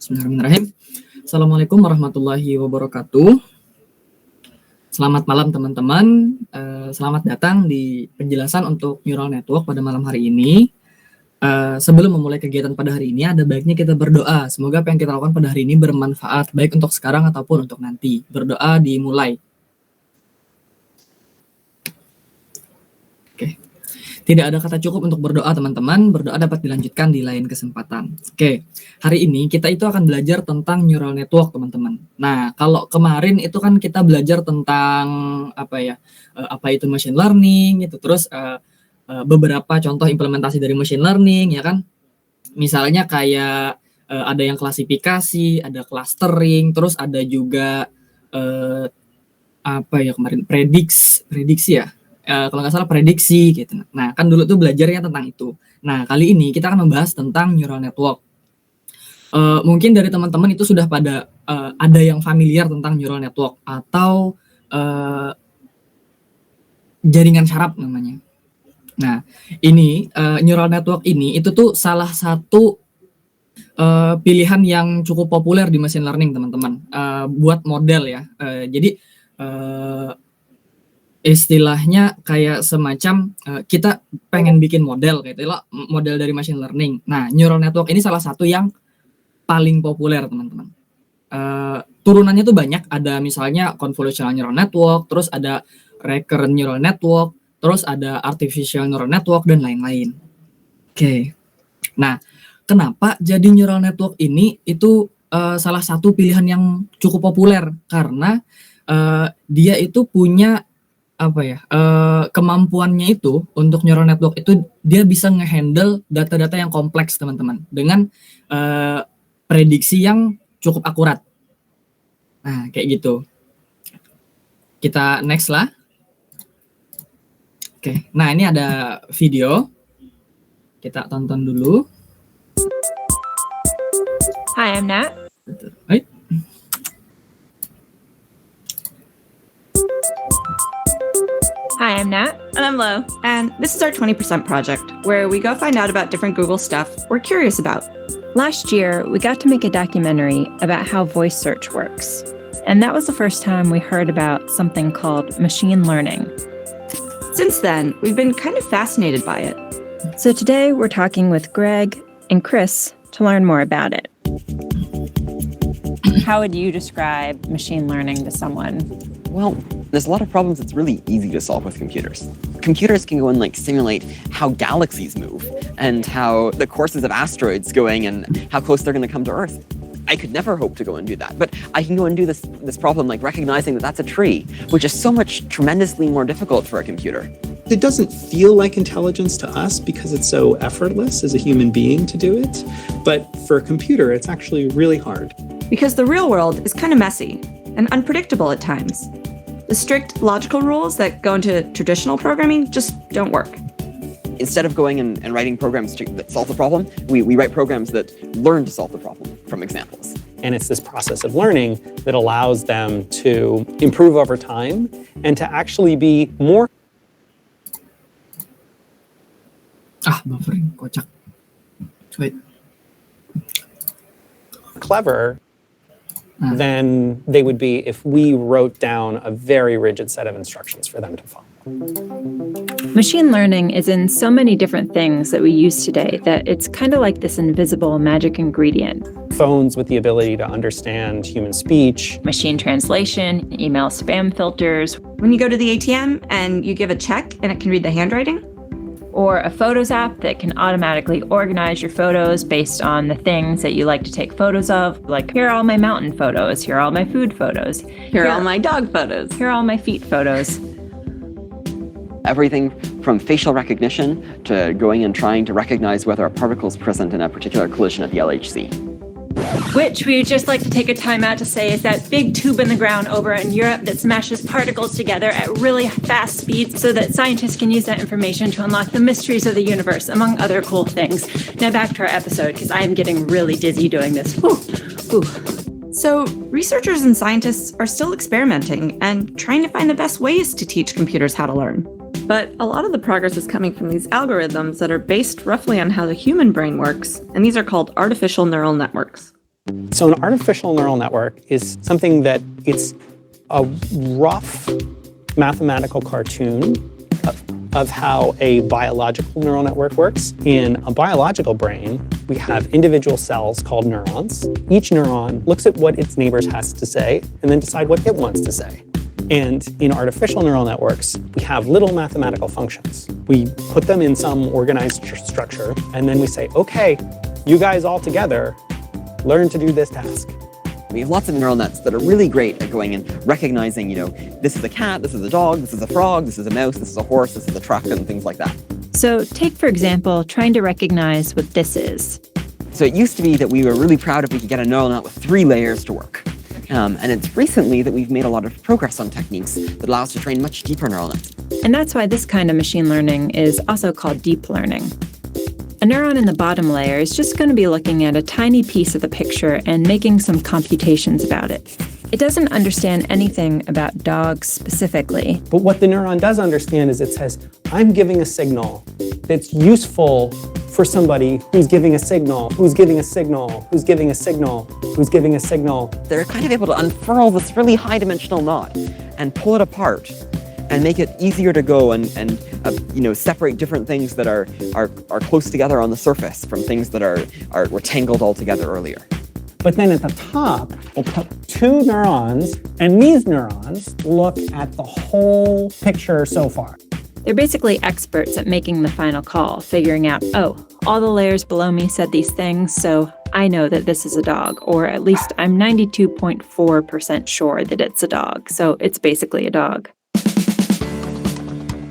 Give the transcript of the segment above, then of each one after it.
Bismillahirrahmanirrahim. Assalamualaikum warahmatullahi wabarakatuh. Selamat malam teman-teman. Selamat datang di penjelasan untuk neural network pada malam hari ini. Sebelum memulai kegiatan pada hari ini, ada baiknya kita berdoa. Semoga apa yang kita lakukan pada hari ini bermanfaat, baik untuk sekarang ataupun untuk nanti. Berdoa dimulai. Oke. Tidak ada kata cukup untuk berdoa, teman-teman. Berdoa dapat dilanjutkan di lain kesempatan. Oke, hari ini kita itu akan belajar tentang neural network, teman-teman. Nah, kalau kemarin itu kan kita belajar tentang apa itu machine learning, itu terus beberapa contoh implementasi dari machine learning, ya kan? Misalnya kayak ada yang klasifikasi, ada clustering, terus ada juga kemarin prediksi ya. Kalau nggak salah prediksi gitu. Nah, kan dulu tuh belajarnya tentang itu. Nah, kali ini kita akan membahas tentang neural network. Mungkin dari teman-teman itu sudah pada ada yang familiar tentang neural network atau jaringan saraf namanya. Nah, ini neural network ini itu tuh salah satu pilihan yang cukup populer di machine learning, teman-teman. Buat model ya. Jadi istilahnya kayak semacam kita pengen bikin model gitu lah, model dari machine learning. Nah, neural network ini salah satu yang paling populer, teman-teman. Turunannya tuh banyak, ada misalnya convolutional neural network, terus ada recurrent neural network, terus ada artificial neural network dan lain-lain. Oke. Nah, kenapa jadi neural network ini itu salah satu pilihan yang cukup populer? Karena dia itu punya kemampuannya itu untuk neural network itu dia bisa ngehandle data-data yang kompleks, teman-teman, dengan prediksi yang cukup akurat. Nah, kayak gitu. Kita next lah. Oke, nah ini ada video. Kita tonton dulu. Hi, I'm Nat. Hai. Hi, I'm Nat. And I'm Lo. And this is our 20% project, where we go find out about different Google stuff we're curious about. Last year, we got to make a documentary about how voice search works. And that was the first time we heard about something called machine learning. Since then, we've been kind of fascinated by it. So today, we're talking with Greg and Chris to learn more about it. How would you describe machine learning to someone? Well, there's a lot of problems that's really easy to solve with computers. Computers can go and simulate how galaxies move and how the courses of asteroids going and how close they're going to come to Earth. I could never hope to go and do that, but I can go and do this problem recognizing that that's a tree, which is so much tremendously more difficult for a computer. It doesn't feel like intelligence to us because it's so effortless as a human being to do it, but for a computer, it's actually really hard. Because the real world is kind of messy and unpredictable at times. The strict logical rules that go into traditional programming just don't work. Instead of going and writing programs that solve the problem, we write programs that learn to solve the problem from examples. And it's this process of learning that allows them to improve over time and to actually be more Buffering, kocak. Wait. clever than they would be if we wrote down a very rigid set of instructions for them to follow. Machine learning is in so many different things that we use today that it's kind of like this invisible magic ingredient. Phones with the ability to understand human speech. Machine translation, email spam filters, When you go to the ATM and you give a check and it can read the handwriting, or a Photos app that can automatically organize your photos based on the things that you like to take photos of. Like, here are all my mountain photos, here are all my food photos, here are all my dog photos. here are all my feet photos. Everything from facial recognition to going and trying to recognize whether a particle is present in a particular collision at the LHC. Which we would just like to take a time out to say is that big tube in the ground over in Europe that smashes particles together at really fast speeds so that scientists can use that information to unlock the mysteries of the universe, among other cool things. Now back to our episode, because I am getting really dizzy doing this. Whew. Whew. So researchers and scientists are still experimenting and trying to find the best ways to teach computers how to learn. But a lot of the progress is coming from these algorithms that are based roughly on how the human brain works, and these are called artificial neural networks. So an artificial neural network is something that it's a rough mathematical cartoon of how a biological neural network works. In a biological brain, we have individual cells called neurons. Each neuron looks at what its neighbors has to say and then decide what it wants to say. And in artificial neural networks, we have little mathematical functions. We put them in some organized structure, and then we say, okay, you guys all together, learn to do this task. We have lots of neural nets that are really great at going and recognizing, this is a cat, this is a dog, this is a frog, this is a mouse, this is a horse, this is a truck, and things like that. So take, for example, trying to recognize what this is. So it used to be that we were really proud if we could get a neural net with 3 layers to work. And it's recently that we've made a lot of progress on techniques that allow us to train much deeper neural nets. And that's why this kind of machine learning is also called deep learning. A neuron in the bottom layer is just going to be looking at a tiny piece of the picture and making some computations about it. It doesn't understand anything about dogs specifically. But what the neuron does understand is it says, I'm giving a signal that's useful for somebody who's giving a signal, who's giving a signal, who's giving a signal, who's giving a signal. They're kind of able to unfurl this really high-dimensional knot and pull it apart and make it easier to go and separate different things that are close together on the surface from things that were tangled all together earlier. But then at the top, we'll put 2 neurons, and these neurons look at the whole picture so far. They're basically experts at making the final call, figuring out, oh, all the layers below me said these things, so I know that this is a dog, or at least I'm 92.4% sure that it's a dog, so it's basically a dog.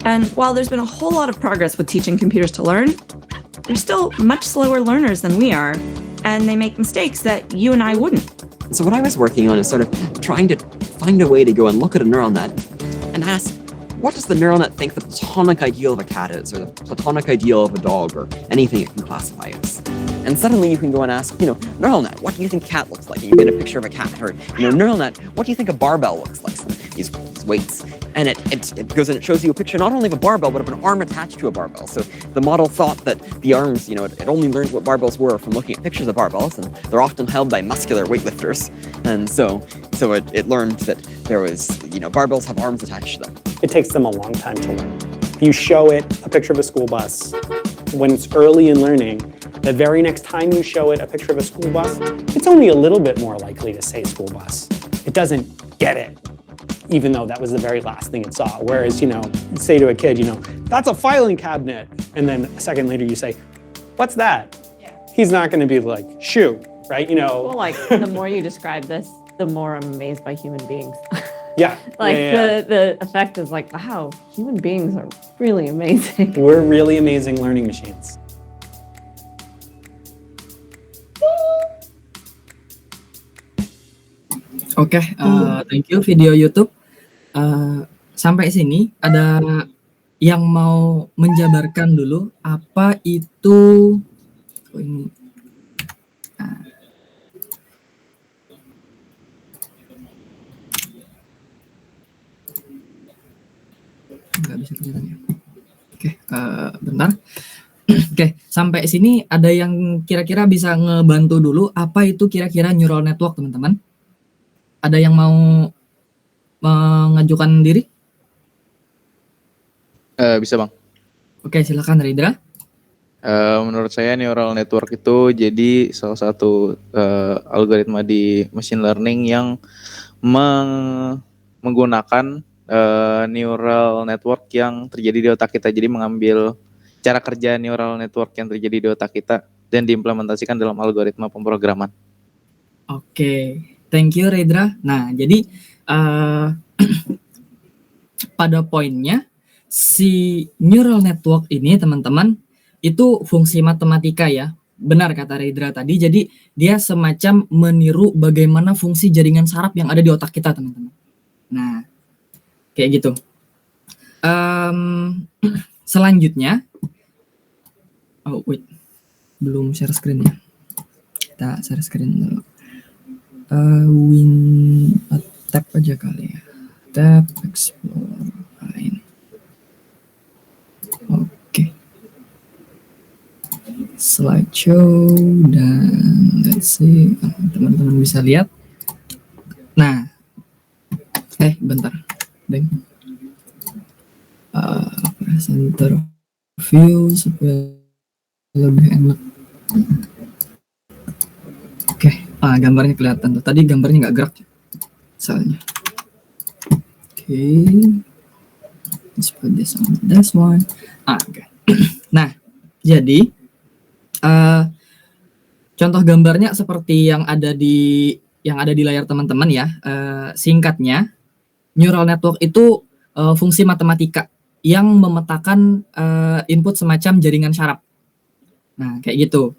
And while there's been a whole lot of progress with teaching computers to learn, they're still much slower learners than we are, and they make mistakes that you and I wouldn't. So what I was working on is sort of trying to find a way to go and look at a neural net and ask, what does the neural net think the platonic ideal of a cat is, or the platonic ideal of a dog, or anything it can classify as? And suddenly you can go and ask, neural net, what do you think a cat looks like? And you get a picture of a cat. Or, neural net, what do you think a barbell looks like? So these weights. And it goes and it shows you a picture not only of a barbell, but of an arm attached to a barbell. So the model thought that the arms, it only learned what barbells were from looking at pictures of barbells, and they're often held by muscular weightlifters. And so it learned that there was, barbells have arms attached to them. It takes them a long time to learn. If you show it a picture of a school bus, when it's early in learning, the very next time you show it a picture of a school bus, it's only a little bit more likely to say school bus. It doesn't get it, even though that was the very last thing it saw. Whereas, say to a kid, that's a filing cabinet. And then a second later you say, what's that? Yeah. He's not going to be like, shoe, right? Well, the more you describe this, the more I'm amazed by human beings. Yeah. The effect is wow, human beings are really amazing. We're really amazing learning machines. Oke, thank you video YouTube. Sampai sini ada yang mau menjabarkan dulu apa itu ini. Nggak bisa kelihatan ya. Oke, bentar. Oke, sampai sini ada yang kira-kira bisa ngebantu dulu apa itu kira-kira neural network, teman-teman? Ada yang mau mengajukan diri? Bisa, Bang. Oke, silakan Ridra. Menurut saya neural network itu jadi salah satu algoritma di machine learning yang menggunakan neural network yang terjadi di otak kita. Jadi mengambil cara kerja neural network yang terjadi di otak kita dan diimplementasikan dalam algoritma pemrograman. Oke, thank you Ridra. Nah, jadi pada poinnya si neural network ini teman-teman itu fungsi matematika ya. Benar kata Ridra tadi. Jadi dia semacam meniru bagaimana fungsi jaringan saraf yang ada di otak kita, teman-teman. Nah, kayak gitu. Selanjutnya, belum share screen ya. Kita share screen dulu. Tap aja kali ya. Tap explore lain. Oke. slideshow dan let's see, teman-teman bisa lihat. Nah, bentar, Deng. Presenter view supaya lebih enak. Oke, gambarnya kelihatan tuh. Tadi gambarnya nggak gerak, soalnya. Oke, let's put this on this one. Oke. Nah, jadi contoh gambarnya seperti yang ada di layar teman-teman ya. Singkatnya, neural network itu fungsi matematika yang memetakan input semacam jaringan syaraf. Nah, kayak gitu.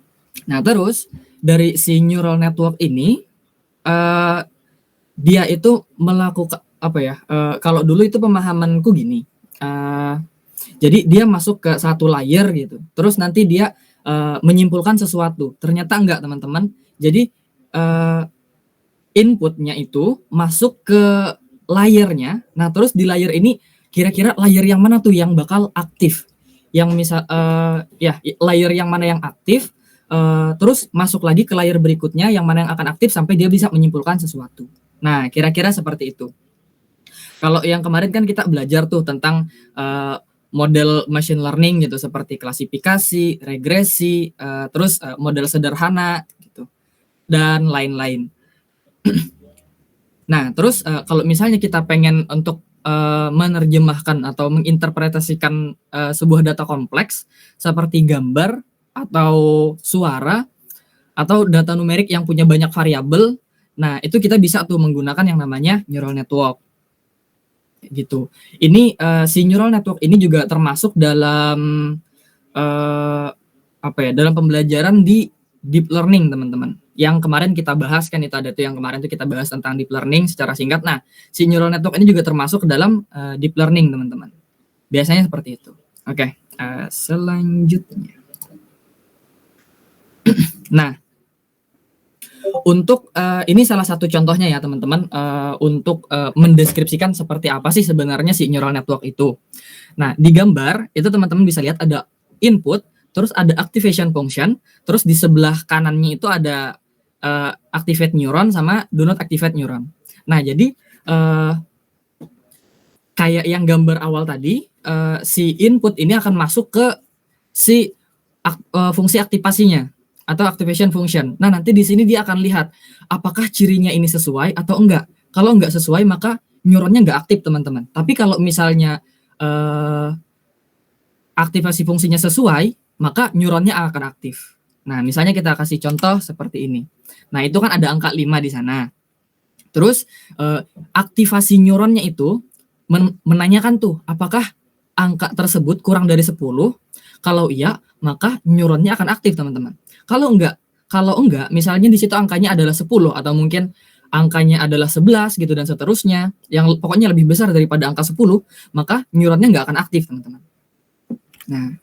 Nah, terus dari si neural network ini dia itu melakukan apa ya? Kalau dulu itu pemahamanku gini. Jadi dia masuk ke satu layer gitu. Terus nanti dia menyimpulkan sesuatu. Ternyata enggak, teman-teman. Jadi inputnya itu masuk ke layernya. Nah, terus di layer ini kira-kira layer yang mana tuh yang bakal aktif? Yang misal layer yang mana yang aktif, terus masuk lagi ke layer berikutnya yang mana yang akan aktif sampai dia bisa menyimpulkan sesuatu. Nah, kira-kira seperti itu. Kalau yang kemarin kan kita belajar tuh tentang model machine learning gitu, seperti klasifikasi, regresi, terus model sederhana gitu, dan lain-lain. Nah, terus kalau misalnya kita pengen untuk menerjemahkan atau menginterpretasikan sebuah data kompleks seperti gambar atau suara atau data numerik yang punya banyak variabel, nah itu kita bisa tuh menggunakan yang namanya neural network gitu. Ini si neural network ini juga termasuk dalam dalam pembelajaran di deep learning, teman-teman. Yang kemarin kita bahas kan, itu ada tuh yang kemarin tuh kita bahas tentang deep learning secara singkat. Nah, si neural network ini juga termasuk ke dalam deep learning, teman-teman. Biasanya seperti itu. Oke, selanjutnya. Nah, untuk ini salah satu contohnya ya, teman-teman, untuk mendeskripsikan seperti apa sih sebenarnya si neural network itu. Nah, di gambar itu teman-teman bisa lihat ada input, terus ada activation function, terus di sebelah kanannya itu ada activate neuron sama do not activate neuron. Nah, jadi kayak yang gambar awal tadi, si input ini akan masuk ke si fungsi aktivasinya atau activation function. Nah, nanti di sini dia akan lihat apakah cirinya ini sesuai atau enggak. Kalau enggak sesuai, maka neuronnya enggak aktif, teman-teman. Tapi kalau misalnya aktivasi fungsinya sesuai, maka neuronnya akan aktif. Nah, misalnya kita kasih contoh seperti ini. Nah, itu kan ada angka 5 di sana. Terus aktivasi neuronnya itu menanyakan tuh, apakah angka tersebut kurang dari 10? Kalau iya, maka neuronnya akan aktif, teman-teman. Kalau enggak, misalnya di situ angkanya adalah 10 atau mungkin angkanya adalah 11 gitu dan seterusnya, yang pokoknya lebih besar daripada angka 10, maka neuronnya enggak akan aktif, teman-teman. Nah,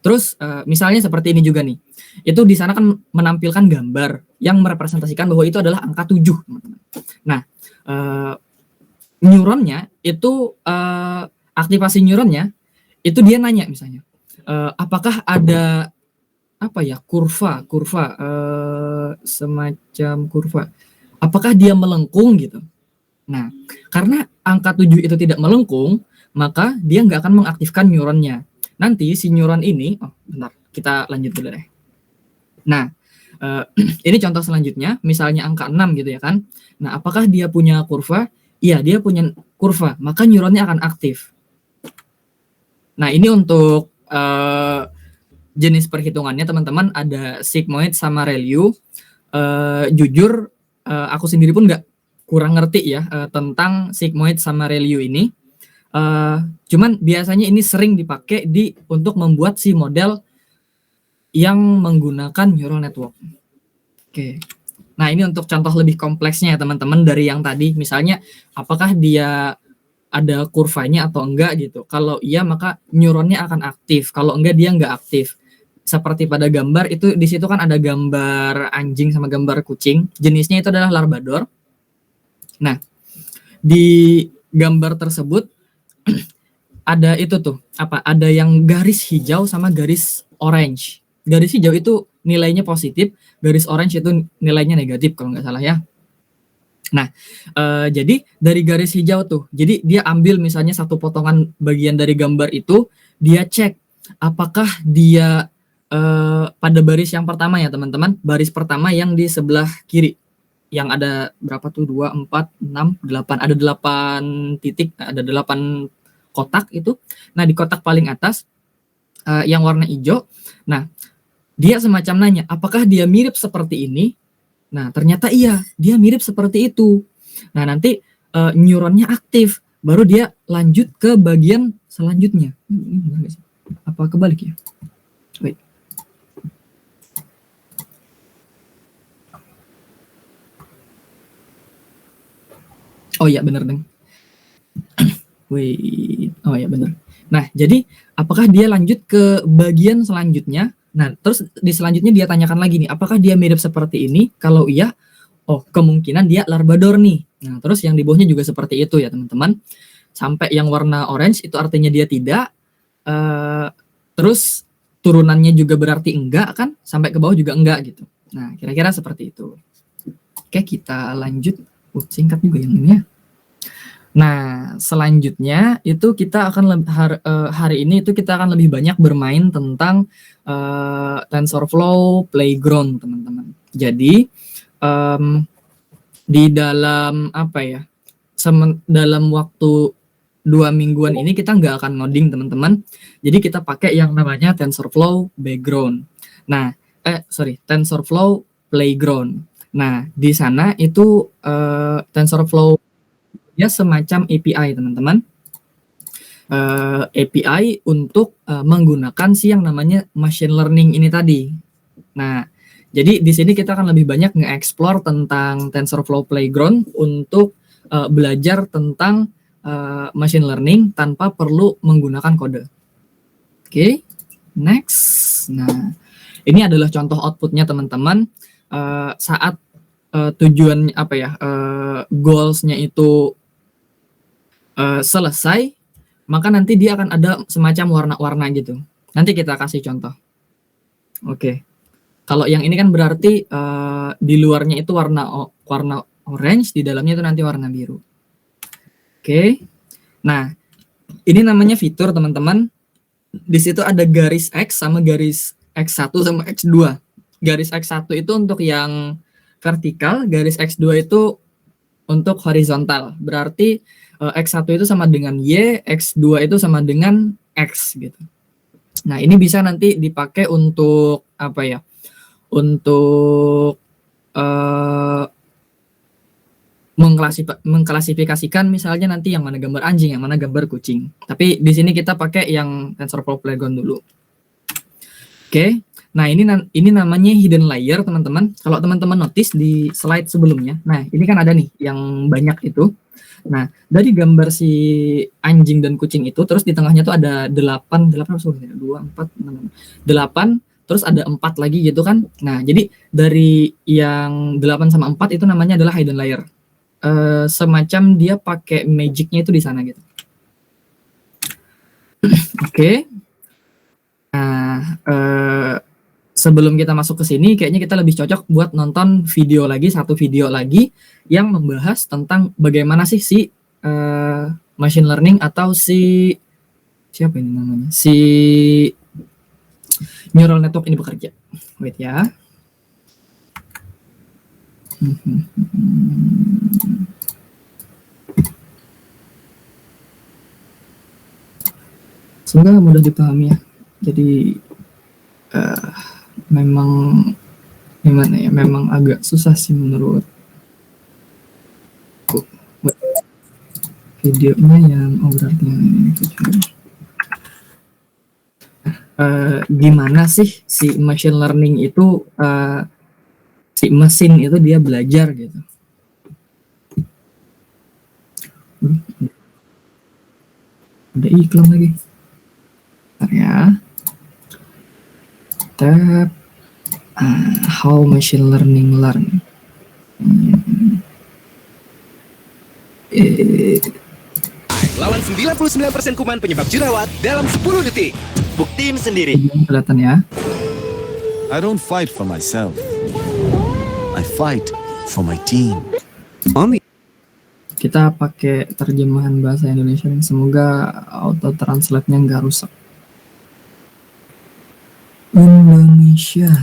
terus misalnya seperti ini juga nih. Itu di sana kan menampilkan gambar yang merepresentasikan bahwa itu adalah angka 7, teman-teman. Nah, neuronnya itu aktivasi neuronnya itu dia nanya misalnya, apakah ada kurva semacam kurva. Apakah dia melengkung gitu? Nah, karena angka 7 itu tidak melengkung, maka dia nggak akan mengaktifkan neuronnya. Nanti si neuron ini, bentar, kita lanjut dulu deh. Nah, ini contoh selanjutnya, misalnya angka 6 gitu ya kan. Nah, apakah dia punya kurva? Iya, dia punya kurva, maka neuronnya akan aktif. Nah, ini untuk jenis perhitungannya, teman-teman, ada sigmoid sama ReLU. Jujur, aku sendiri pun kurang ngerti ya tentang sigmoid sama ReLU ini. Cuman biasanya ini sering dipakai untuk membuat si model yang menggunakan neural network. Oke. Nah, ini untuk contoh lebih kompleksnya ya, teman-teman, dari yang tadi. Misalnya, apakah dia ada kurvanya atau enggak gitu. Kalau iya, maka neuronnya akan aktif. Kalau enggak, dia enggak aktif. Seperti pada gambar, itu di situ kan ada gambar anjing sama gambar kucing. Jenisnya itu adalah Labrador. Nah, di gambar tersebut ada itu tuh, ada yang garis hijau sama garis orange. Garis hijau itu nilainya positif, garis orange itu nilainya negatif kalau nggak salah ya. Nah, jadi dari garis hijau tuh, jadi dia ambil misalnya satu potongan bagian dari gambar itu, dia cek apakah dia pada baris yang pertama ya teman-teman, baris pertama yang di sebelah kiri, yang ada berapa tuh 2, 4, 6, 8, ada 8 titik, ada 8 kotak itu. Nah di kotak paling atas yang warna hijau, nah dia semacam nanya apakah dia mirip seperti ini. Nah, ternyata iya, dia mirip seperti itu. Nah, nanti neuronnya aktif, baru dia lanjut ke bagian selanjutnya. Apa kebalik ya? Wait. Oh iya, bener deng. Wait. Oh iya, bener. Nah, jadi apakah dia lanjut ke bagian selanjutnya? Nah, terus di selanjutnya dia tanyakan lagi nih, apakah dia mirip seperti ini? Kalau iya, oh kemungkinan dia Labrador nih. Nah, terus yang di bawahnya juga seperti itu ya teman-teman. Sampai yang warna orange itu artinya dia tidak. Terus turunannya juga berarti enggak kan? Sampai ke bawah juga enggak gitu. Nah, kira-kira seperti itu. Oke, kita lanjut. Singkat juga yang ini ya. Nah, selanjutnya itu kita akan hari ini itu kita akan lebih banyak bermain tentang TensorFlow Playground, teman-teman. Jadi di dalam apa ya? Dalam waktu 2 mingguan ini kita nggak akan ngoding, teman-teman. Jadi kita pakai yang namanya TensorFlow Background. Nah, TensorFlow Playground. Nah, di sana itu TensorFlow dia semacam API teman-teman, API untuk menggunakan si yang namanya machine learning ini tadi. Nah, jadi di sini kita akan lebih banyak nge-explore tentang TensorFlow Playground untuk belajar tentang machine learning tanpa perlu menggunakan kode. Oke, next. Nah, ini adalah contoh outputnya teman-teman saat tujuan apa ya, goals-nya itu selesai, maka nanti dia akan ada semacam warna-warna gitu. Nanti kita kasih contoh. Oke. Kalau yang ini kan berarti di luarnya itu warna orange, di dalamnya itu nanti warna biru. Oke. Nah, ini namanya fitur teman-teman. Di situ ada garis X sama garis X1 sama X2. Garis X1 itu untuk yang vertikal, garis X2 itu untuk horizontal. Berarti X1 itu sama dengan Y, X2 itu sama dengan X gitu. Nah, ini bisa nanti dipakai untuk apa ya? Untuk mengklasifikasikan misalnya nanti yang mana gambar anjing, yang mana gambar kucing. Tapi di sini kita pakai yang TensorFlow Playground dulu. Oke. Nah, ini namanya hidden layer, teman-teman. Kalau teman-teman notice di slide sebelumnya, nah ini kan ada nih yang banyak itu. Nah, dari gambar si anjing dan kucing itu, terus di tengahnya tuh ada 8, terus ada 4 lagi gitu kan. Nah, jadi dari yang 8 sama 4 itu namanya adalah hidden layer. Semacam dia pakai magic-nya itu di sana gitu. Oke. Nah, sebelum kita masuk ke sini, kayaknya kita lebih cocok buat nonton satu video lagi yang membahas tentang bagaimana sih si machine learning atau siapa ini namanya? Si neural network ini bekerja. Wait ya. Semoga mudah dipahami ya. Jadi memang gimana ya, memang agak susah sih menurut videonya yang berarti ini gimana sih si machine learning itu si mesin itu dia belajar gitu. Ada iklan lagi. Bentar ya. Tab how machine learning learn. Lawan 99% kuman penyebab jerawat dalam 10 detik. Buktiin sendiri. Kelihatan ya. I don't fight for myself. I fight for my team. On the Kita pakai terjemahan bahasa Indonesia dan semoga auto translate-nya nggak rusak. Indonesia.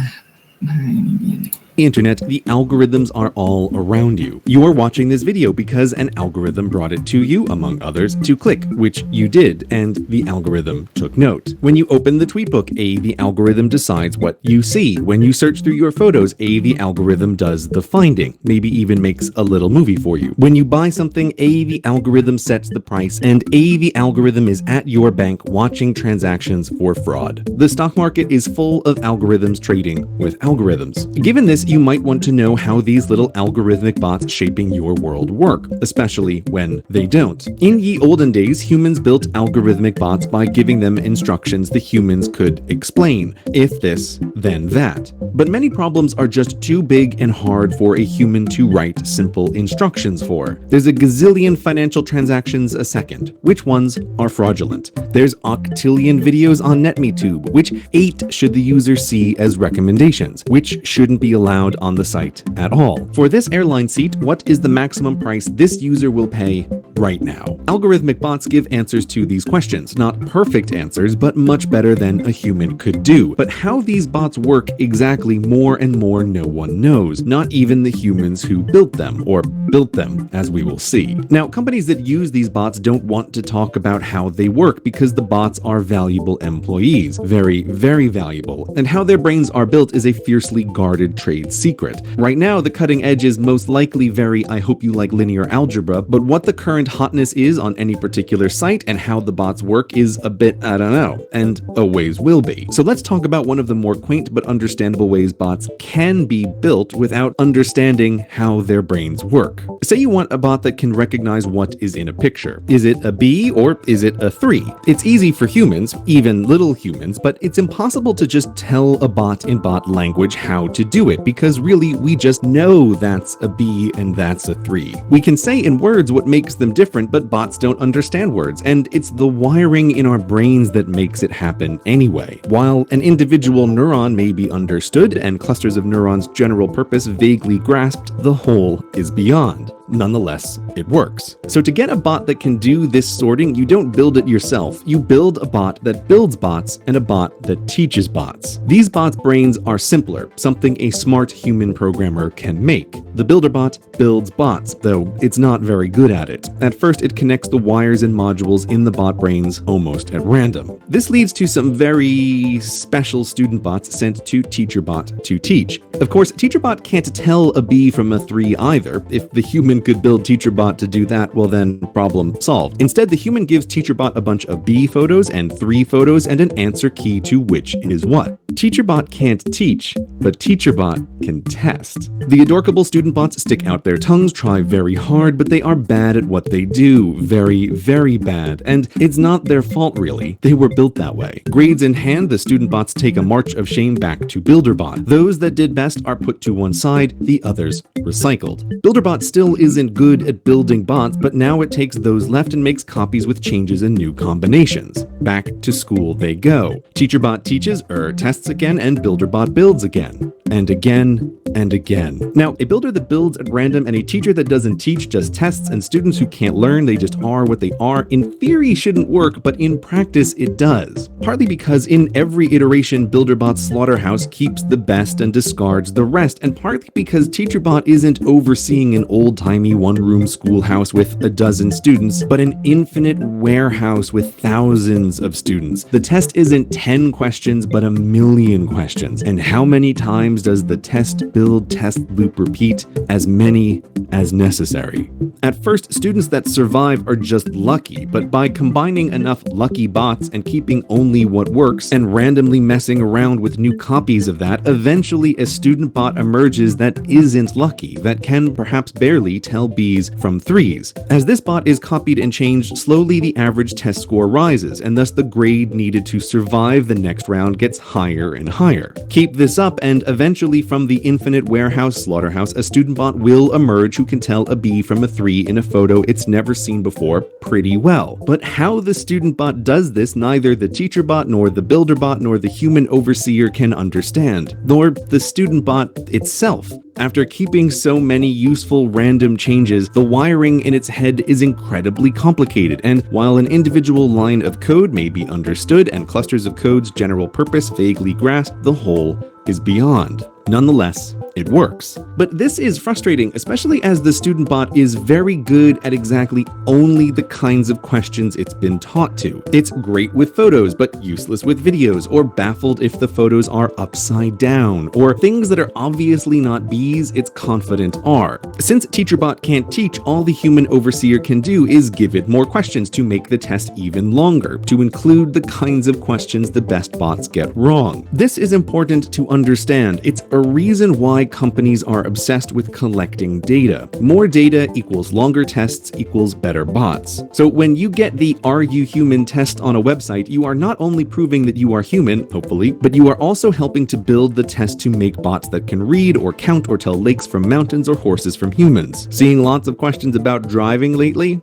Nah, ini dia nih. Internet, the algorithms are all around you. You're watching this video because an algorithm brought it to you, among others, to click, which you did, and the algorithm took note. When you open the tweetbook, the algorithm decides what you see. When you search through your photos, the algorithm does the finding, maybe even makes a little movie for you. When you buy something, the algorithm sets the price, and the algorithm is at your bank watching transactions for fraud. The stock market is full of algorithms trading with algorithms. Given this, you might want to know how these little algorithmic bots shaping your world work, especially when they don't. In ye olden days, humans built algorithmic bots by giving them instructions the humans could explain. If this, then that. But many problems are just too big and hard for a human to write simple instructions for. There's a gazillion financial transactions a second. Which ones are fraudulent? There's octillion videos on NetMeTube. Which 8 should the user see as recommendations? Which shouldn't be allowed on the site at all? For this airline seat, what is the maximum price this user will pay right now? Algorithmic bots give answers to these questions. Not perfect answers, but much better than a human could do. But how these bots work exactly, more and more no one knows. Not even the humans who built them, or built them, as we will see. Now, companies that use these bots don't want to talk about how they work because the bots are valuable employees. Very, very valuable. And how their brains are built is a fiercely guarded trade secret. Right now, the cutting edge is most likely very I hope you like linear algebra, but what the current hotness is on any particular site and how the bots work is a bit I don't know, and always will be. So let's talk about one of the more quaint but understandable ways bots can be built without understanding how their brains work. Say you want a bot that can recognize what is in a picture. Is it a B or is it a 3? It's easy for humans, even little humans, but it's impossible to just tell a bot in bot language how to do it because really we just know that's a B and that's a 3. We can say in words what makes them different, but bots don't understand words, and it's the wiring in our brains that makes it happen anyway. While an individual neuron may be understood and clusters of neurons' general purpose vaguely grasped, the whole is beyond. Nonetheless, it works. So to get a bot that can do this sorting, you don't build it yourself. You build a bot that builds bots and a bot that teaches bots. These bots' brains are simpler, something a smart human programmer can make. The builder bot builds bots, though it's not very good at it. At first, it connects the wires and modules in the bot brains almost at random. This leads to some very special student bots sent to TeacherBot to teach. Of course, TeacherBot can't tell a B from a 3 either. If the human could build TeacherBot to do that, well then, problem solved. Instead, the human gives TeacherBot a bunch of B photos and 3 photos and an answer key to which is what. TeacherBot can't teach, but TeacherBot can test. The adorkable student bots stick out their tongues, try very hard, but they are bad at what they do. Very, very bad. And it's not their fault really. They were built that way. Grades in hand, the student bots take a march of shame back to BuilderBot. Those that did best are put to one side, the others recycled. BuilderBot still isn't good at building bots, but now it takes those left and makes copies with changes and new combinations. Back to school they go. TeacherBot teaches, tests again, and BuilderBot builds again. And again, and again. Now, a builder that builds at random and a teacher that doesn't teach, just tests, and students who can't learn, they just are what they are, in theory shouldn't work, but in practice it does. Partly because in every iteration, BuilderBot's slaughterhouse keeps the best and discards the rest, and partly because TeacherBot isn't overseeing an old-timey one-room schoolhouse with a dozen students, but an infinite warehouse with thousands of students. The test isn't 10 questions, but a million questions. And how many times does the test, build, test, loop, repeat? As many as necessary. At first, students that survive are just lucky, but by combining enough lucky bots and keeping only what works and randomly messing around with new copies of that, eventually a student bot emerges that isn't lucky, that can perhaps barely tell B's from 3s. As this bot is copied and changed, slowly the average test score rises, and thus the grade needed to survive the next round gets higher and higher. Keep this up, and eventually eventually from the infinite warehouse slaughterhouse, a student bot will emerge who can tell a B from a 3 in a photo it's never seen before pretty well. But how the student bot does this, neither the teacher bot, nor the builder bot, nor the human overseer can understand, nor the student bot itself. After keeping so many useful random changes, the wiring in its head is incredibly complicated, and while an individual line of code may be understood and clusters of code's general purpose vaguely grasped, the whole is beyond. Nonetheless, it works. But this is frustrating, especially as the student bot is very good at exactly only the kinds of questions it's been taught to. It's great with photos, but useless with videos, or baffled if the photos are upside down, or things that are obviously not B's it's confident are. Since TeacherBot can't teach, all the human overseer can do is give it more questions to make the test even longer, to include the kinds of questions the best bots get wrong. This is important to understand. It's a reason why companies are obsessed with collecting data. More data equals longer tests equals better bots. So when you get the "Are you human?" test on a website, you are not only proving that you are human, hopefully, but you are also helping to build the test to make bots that can read or count or tell lakes from mountains or horses from humans. Seeing lots of questions about driving lately?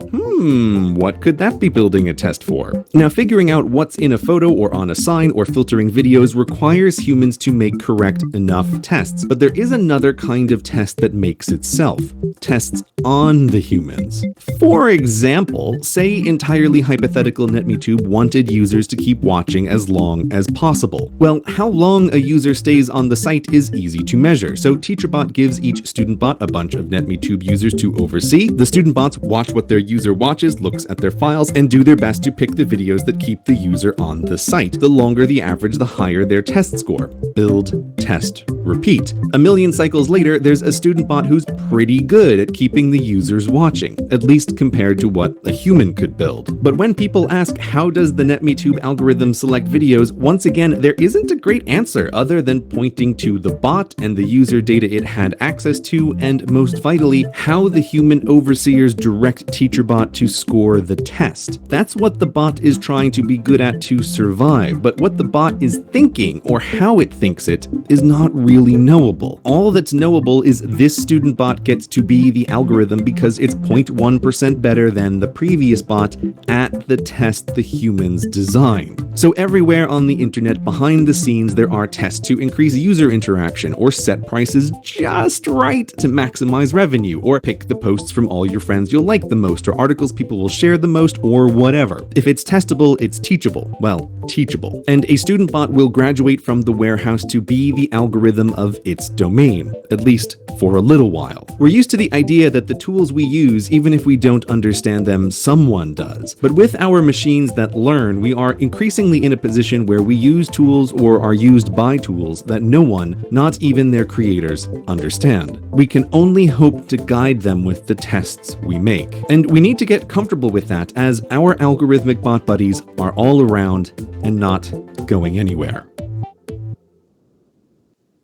What could that be building a test for? Now, figuring out what's in a photo or on a sign or filtering videos requires humans to make correct enough tests, but there is another kind of test that makes itself. Tests on the humans. For example, say entirely hypothetical NetMeTube wanted users to keep watching as long as possible. Well, how long a user stays on the site is easy to measure, so TeacherBot gives each student bot a bunch of NetMeTube users to oversee. The student bots watch what their user watches, looks at their files, and do their best to pick the videos that keep the user on the site. The longer the average, the higher their test score. Build, test, repeat. A million cycles later, there's a student bot who's pretty good at keeping the users watching, at least compared to what a human could build. But when people ask, how does the NetMeTube algorithm select videos, once again, there isn't a great answer other than pointing to the bot and the user data it had access to, and most vitally, how the human overseers direct TeacherBot to score the test. That's what the bot is trying to be good at to survive, but what the bot is thinking, or how it thinks it, is not really knowable. All that's knowable is this student bot gets to be the algorithm because it's 0.1% better than the previous bot at the test the humans designed. So everywhere on the internet behind the scenes there are tests to increase user interaction, or set prices just right to maximize revenue, or pick the posts from all your friends you'll like the most, or articles people will share the most, or whatever. If it's testable, it's teachable. Well, teachable. And a student bot will graduate from the warehouse to be the algorithm of its domain, at least for a little while. We're used to the idea that the tools we use, even if we don't understand them, someone does. But with our machines that learn, we are increasingly in a position where we use tools or are used by tools that no one, not even their creators, understand. We can only hope to guide them with the tests we make. And we need to get comfortable with that, as our algorithmic bot buddies are all around and not going anywhere.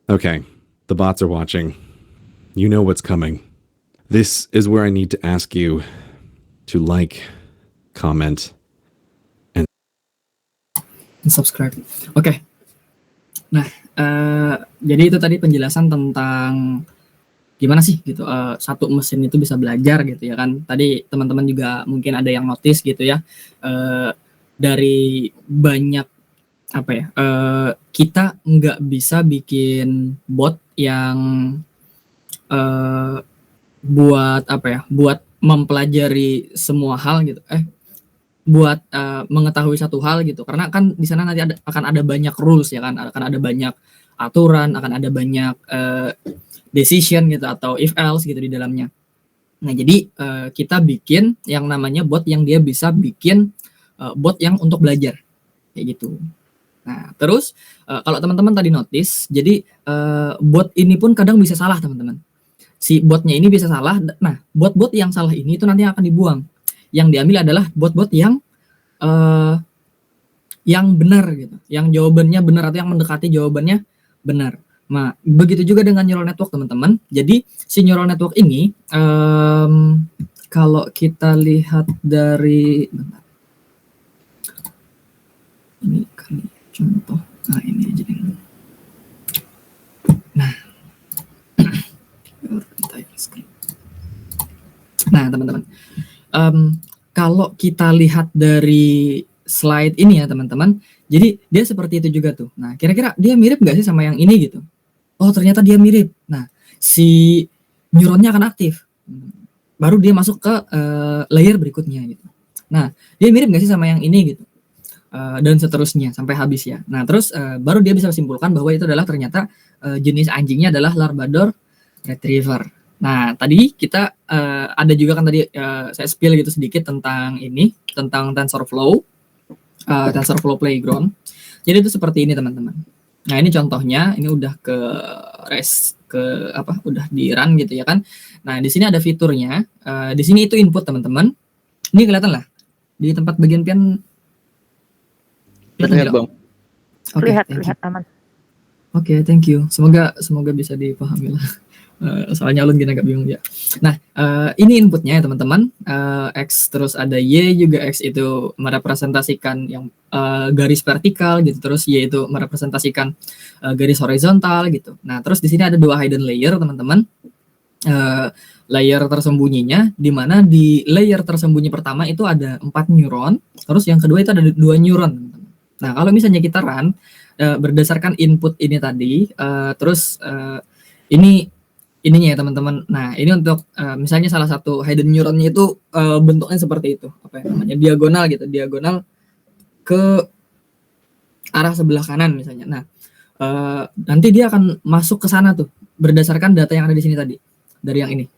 Okay, the bots are watching. You know what's coming. This is where I need to ask you to like, comment, and subscribe. Oke. Nah, jadi itu tadi penjelasan tentang gimana sih gitu satu mesin itu bisa belajar gitu ya kan. Tadi teman-teman juga mungkin ada yang notice gitu ya, dari banyak apa ya, kita nggak bisa bikin bot yang buat apa ya, buat mempelajari semua hal gitu, buat mengetahui satu hal gitu, karena kan di sana nanti akan ada banyak rules ya kan, akan ada banyak aturan, akan ada banyak decision gitu atau if else gitu di dalamnya. Nah jadi kita bikin yang namanya bot yang dia bisa bikin bot yang untuk belajar kayak gitu. Nah terus kalau teman-teman tadi notice, jadi bot ini pun kadang bisa salah teman-teman. Si botnya ini bisa salah. Nah bot-bot yang salah ini itu nanti akan dibuang. Yang diambil adalah bot-bot yang benar gitu, yang jawabannya benar atau yang mendekati jawabannya benar. Nah begitu juga dengan neural network teman-teman. Jadi si neural network ini kalau kita lihat dari ini kali contoh, nah ini aja. Nah Nah, teman-teman, kalau kita lihat dari slide ini ya, teman-teman, jadi dia seperti itu juga tuh. Nah, kira-kira dia mirip nggak sih sama yang ini gitu? Oh, ternyata dia mirip. Nah, si neuronnya akan aktif. Baru dia masuk ke layer berikutnya gitu. Nah, dia mirip nggak sih sama yang ini gitu? Dan seterusnya sampai habis ya. Nah, terus baru dia bisa simpulkan bahwa itu adalah ternyata jenis anjingnya adalah Labrador Retriever. Nah, tadi kita ada juga kan tadi saya spill gitu sedikit tentang ini, tentang TensorFlow Playground. Jadi itu seperti ini teman-teman. Nah, ini contohnya, ini udah udah di run gitu ya kan. Nah, di sini ada fiturnya. Di sini itu input teman-teman. Ini kelihatan lah di tempat bagian pian. Lihat Bang. Oke, Lihat aman. Oke, thank you. Semoga bisa dipahami lah. Soalnya ulun gini agak bingung ya. Nah, ini inputnya ya teman-teman. X terus ada Y juga, X itu merepresentasikan yang garis vertikal gitu, terus Y itu merepresentasikan garis horizontal gitu. Nah, terus di sini ada dua hidden layer teman-teman. Layer tersembunyinya, di mana di layer tersembunyi pertama itu ada 4 neuron, terus yang kedua itu ada 2 neuron. Teman-teman. Nah, kalau misalnya kita run berdasarkan input ini tadi, terus ininya ya teman-teman. Nah, ini untuk misalnya salah satu hidden neuronnya itu bentuknya seperti itu, apa ya namanya, diagonal gitu, diagonal ke arah sebelah kanan misalnya. Nah, nanti dia akan masuk ke sana tuh berdasarkan data yang ada di sini tadi, dari yang ini,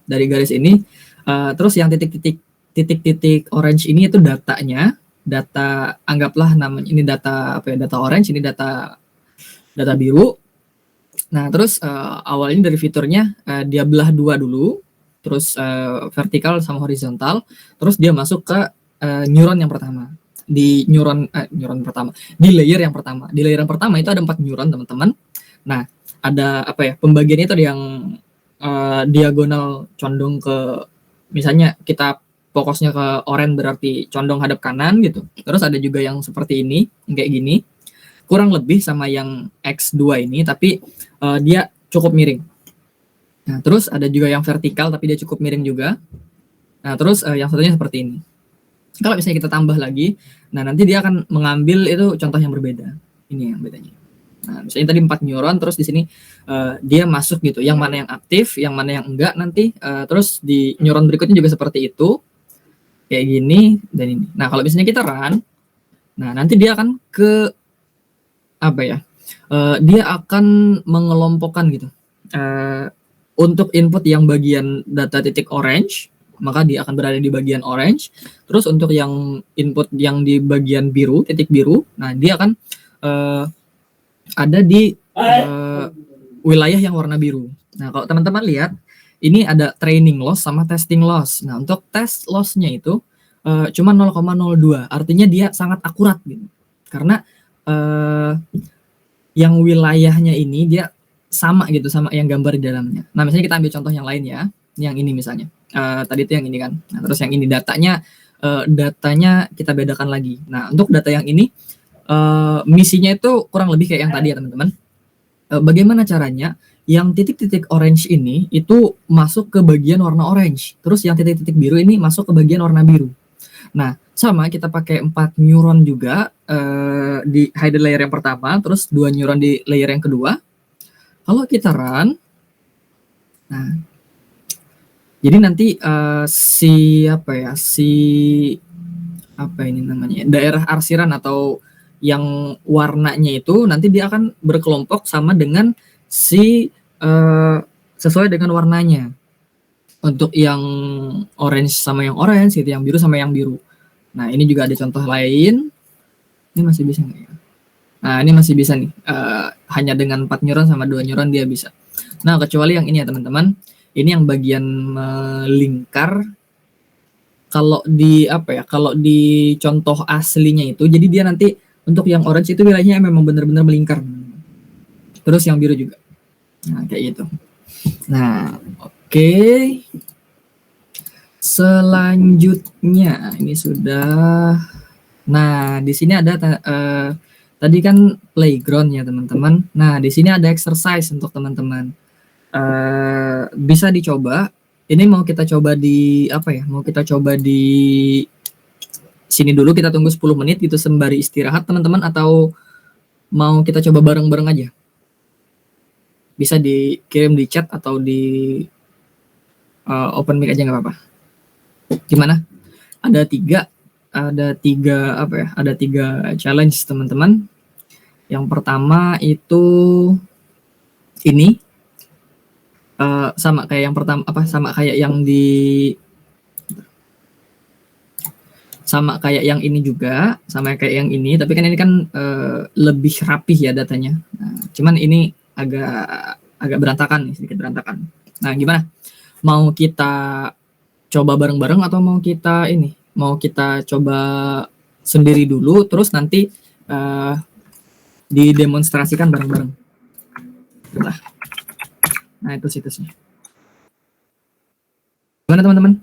dari garis ini. Terus yang titik-titik orange ini itu datanya, data anggaplah namanya ini data apa ya, data orange, ini data biru. Nah, terus awalnya dari fiturnya dia belah dua dulu, terus vertikal sama horizontal, terus dia masuk ke neuron yang pertama. Di neuron pertama, di layer yang pertama. Di layer yang pertama itu ada 4 neuron, teman-teman. Nah, ada apa ya? Pembagiannya itu ada yang diagonal condong ke, misalnya kita fokusnya ke orange berarti condong hadap kanan gitu. Terus ada juga yang seperti ini, kayak gini. Kurang lebih sama yang X2 ini, tapi dia cukup miring. Nah, terus ada juga yang vertikal tapi dia cukup miring juga. Nah, terus yang satunya seperti ini. Kalau misalnya kita tambah lagi, nah nanti dia akan mengambil itu contoh yang berbeda. Ini yang bedanya. Nah, misalnya tadi 4 neuron, terus di sini dia masuk gitu. Yang mana yang aktif, yang mana yang enggak nanti. Terus di neuron berikutnya juga seperti itu. Kayak gini dan ini. Nah, kalau misalnya kita run, nah nanti dia akan ke apa ya, dia akan mengelompokkan gitu. Untuk input yang bagian data titik orange, maka dia akan berada di bagian orange. Terus untuk yang input yang di bagian biru, titik biru, nah dia akan ada di wilayah yang warna biru. Nah, kalau teman-teman lihat, ini ada training loss sama testing loss. Nah, untuk test loss-nya itu cuma 0,02, artinya dia sangat akurat gitu. Karena yang wilayahnya ini dia sama gitu sama yang gambar di dalamnya. Nah, misalnya kita ambil contoh yang lain ya, yang ini misalnya. Tadi itu yang ini kan. Nah, terus yang ini datanya kita bedakan lagi. Nah, untuk data yang ini misinya itu kurang lebih kayak yang tadi ya teman-teman. Bagaimana caranya yang titik-titik orange ini itu masuk ke bagian warna orange, terus yang titik-titik biru ini masuk ke bagian warna biru. Nah, sama kita pakai 4 neuron juga di hidden layer yang pertama, terus 2 neuron di layer yang kedua. Kalau kita run, nah, jadi nanti daerah arsiran atau yang warnanya itu nanti dia akan berkelompok sama dengan sesuai dengan warnanya. Untuk yang orange sama yang orange gitu, yang biru sama yang biru. Nah, ini juga ada contoh lain. Ini masih bisa nggak ya? Nah, ini masih bisa nih. Hanya dengan 4 neuron sama 2 neuron dia bisa. Nah, kecuali yang ini ya teman-teman. Ini yang bagian melingkar. Kalau di kalau di contoh aslinya itu, jadi dia nanti untuk yang orange itu wilayahnya memang benar-benar melingkar. Terus yang biru juga. Nah, kayak gitu. Nah, oke. Selanjutnya ini sudah. Nah, di sini ada tadi kan playground ya teman-teman. Nah, di sini ada exercise untuk teman-teman. Bisa dicoba Ini mau kita coba di apa ya? Mau kita coba di sini dulu, kita tunggu 10 menit gitu sembari istirahat teman-teman, atau mau kita coba bareng-bareng aja? Bisa dikirim di chat atau di open mic aja nggak apa-apa. Gimana? Ada tiga apa ya? Ada 3 challenge teman-teman. Yang pertama itu ini sama kayak yang pertama apa? Sama kayak yang ini juga, sama kayak yang ini, tapi kan ini kan lebih rapih ya datanya. Nah, cuman ini agak berantakan nih, sedikit berantakan. Nah, gimana? Mau kita coba bareng-bareng atau mau kita coba sendiri dulu, terus nanti didemonstrasikan bareng-bareng. Nah, itu situsnya. Gimana teman-teman?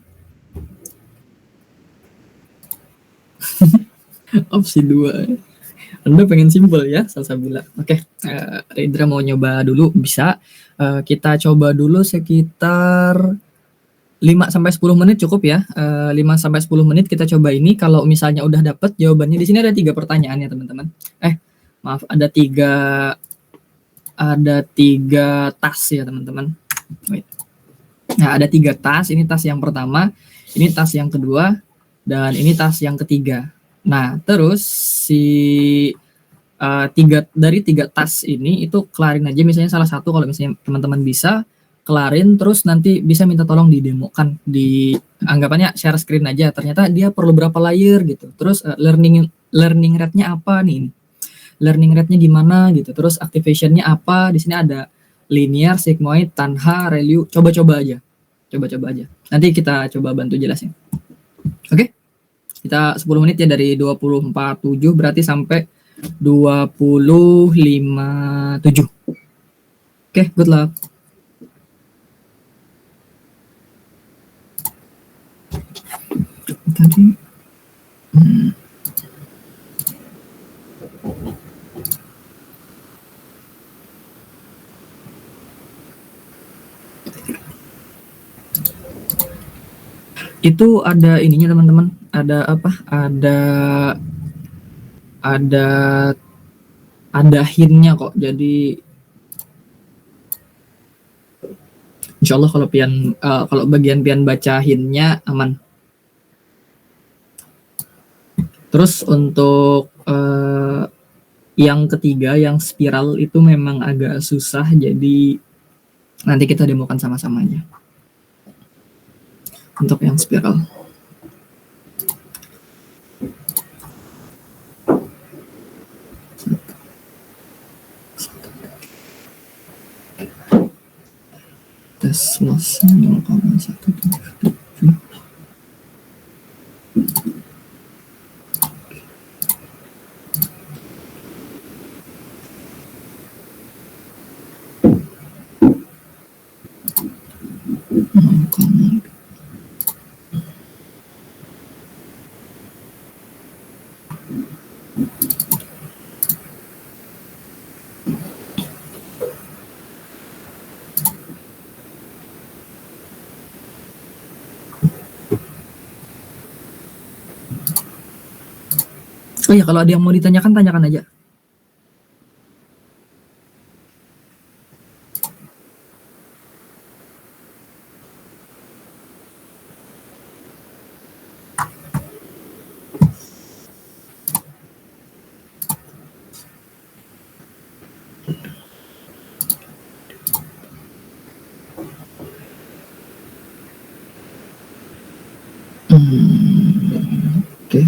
Opsi 2. Anda pengen simpel ya, Salsabila. Oke, Indra mau nyoba dulu, bisa. Kita coba dulu sekitar 5-10 menit cukup ya. 5-10 menit kita coba ini. Kalau misalnya udah dapet jawabannya, di sini ada 3 pertanyaan ya teman-teman. Maaf, ada 3 task ya teman-teman. Nah, ada 3 task. Ini task yang pertama, ini task yang kedua, dan ini task yang ketiga. Nah, terus dari 3 task ini itu kelarin aja, misalnya salah satu, kalau misalnya teman-teman bisa kelarin, terus nanti bisa minta tolong didemokan, di anggapannya share screen aja, ternyata dia perlu berapa layer gitu, terus learning rate-nya apa nih, learning rate-nya gimana gitu, terus activation-nya apa, di sini ada linear, sigmoid, tanha, ReLU, coba-coba aja, nanti kita coba bantu jelasin. Oke? Kita 10 menit ya, dari 24.7 berarti sampai 25.7. Oke, good luck. Tadi itu ada ininya teman-teman, ada apa? Ada hint-nya kok. Jadi insya Allah kalau bagian pian baca hint-nya aman. Terus untuk yang ketiga, yang spiral itu memang agak susah, jadi nanti kita demokan sama-sama aja. Untuk yang spiral. Tes masnya 0,177. Oh ya, kalau ada yang mau ditanyakan, tanyakan aja. Oke.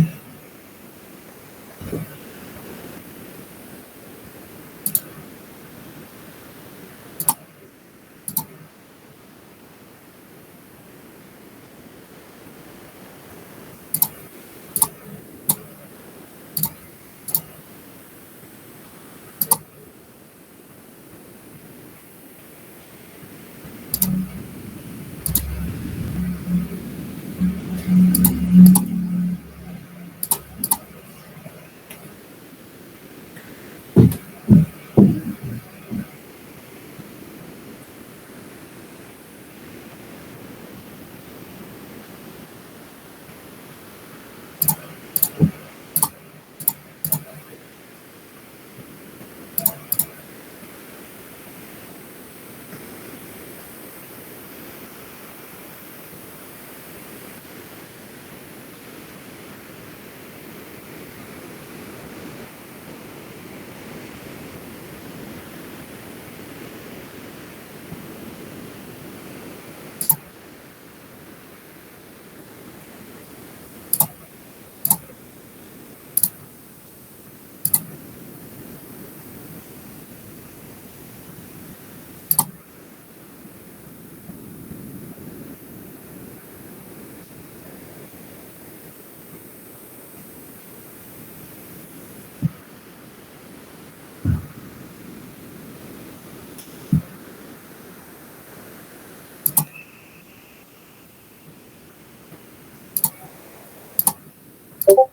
Oke,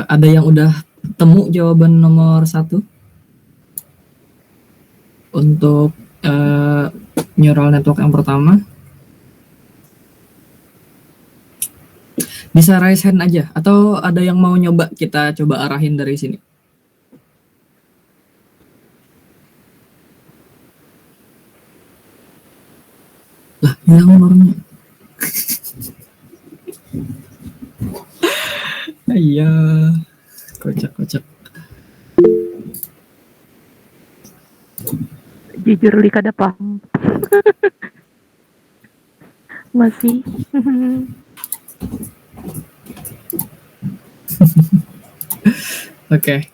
ada yang udah temu jawaban nomor 1 untuk neural network yang pertama? Bisa raise hand aja, atau ada yang mau nyoba kita coba arahin dari sini? Lah, hilang nomornya. Iya, kocak. Jujur Lika ada paham. Masih. Oke.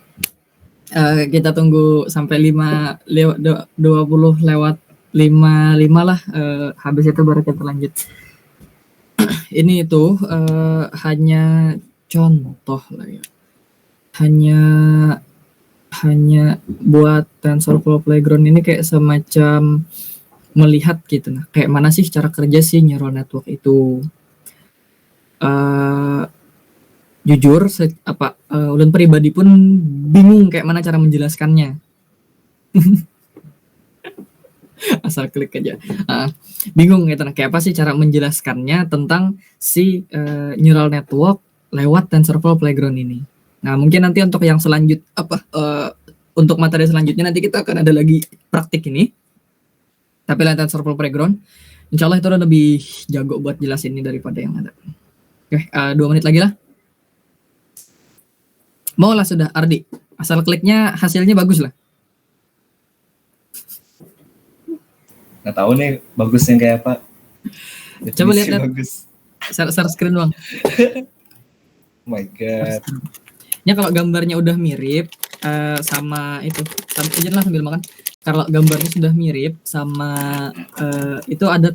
Kita tunggu sampai 20 lewat 55 lah. Habis itu baru kita lanjut. Ini itu hanya contoh lah ya. Hanya buat TensorFlow Playground ini kayak semacam melihat gitu, nah kayak mana sih cara kerja si neural network itu. Jujur, Ulun pribadi pun bingung kayak mana cara menjelaskannya. Asal klik aja. Bingung gitu, nah kayak apa sih cara menjelaskannya tentang si neural network lewat TensorFlow Playground ini. Nah, mungkin nanti untuk yang untuk materi selanjutnya nanti kita akan ada lagi praktik ini. Tapi lewat TensorFlow Playground, insya Allah itu udah lebih jago buat jelasin ini daripada yang ada. Oke, 2 menit lagi lah. Mau lah sudah, Ardi. Asal kliknya hasilnya bagus lah. Nggak tahu nih bagusnya kayak apa. Coba lihat. Bagus. Share screen bang. Oh my god. Ya kalau gambarnya udah mirip sama itu, aja lah sambil makan. Kalau gambarnya sudah mirip sama itu ada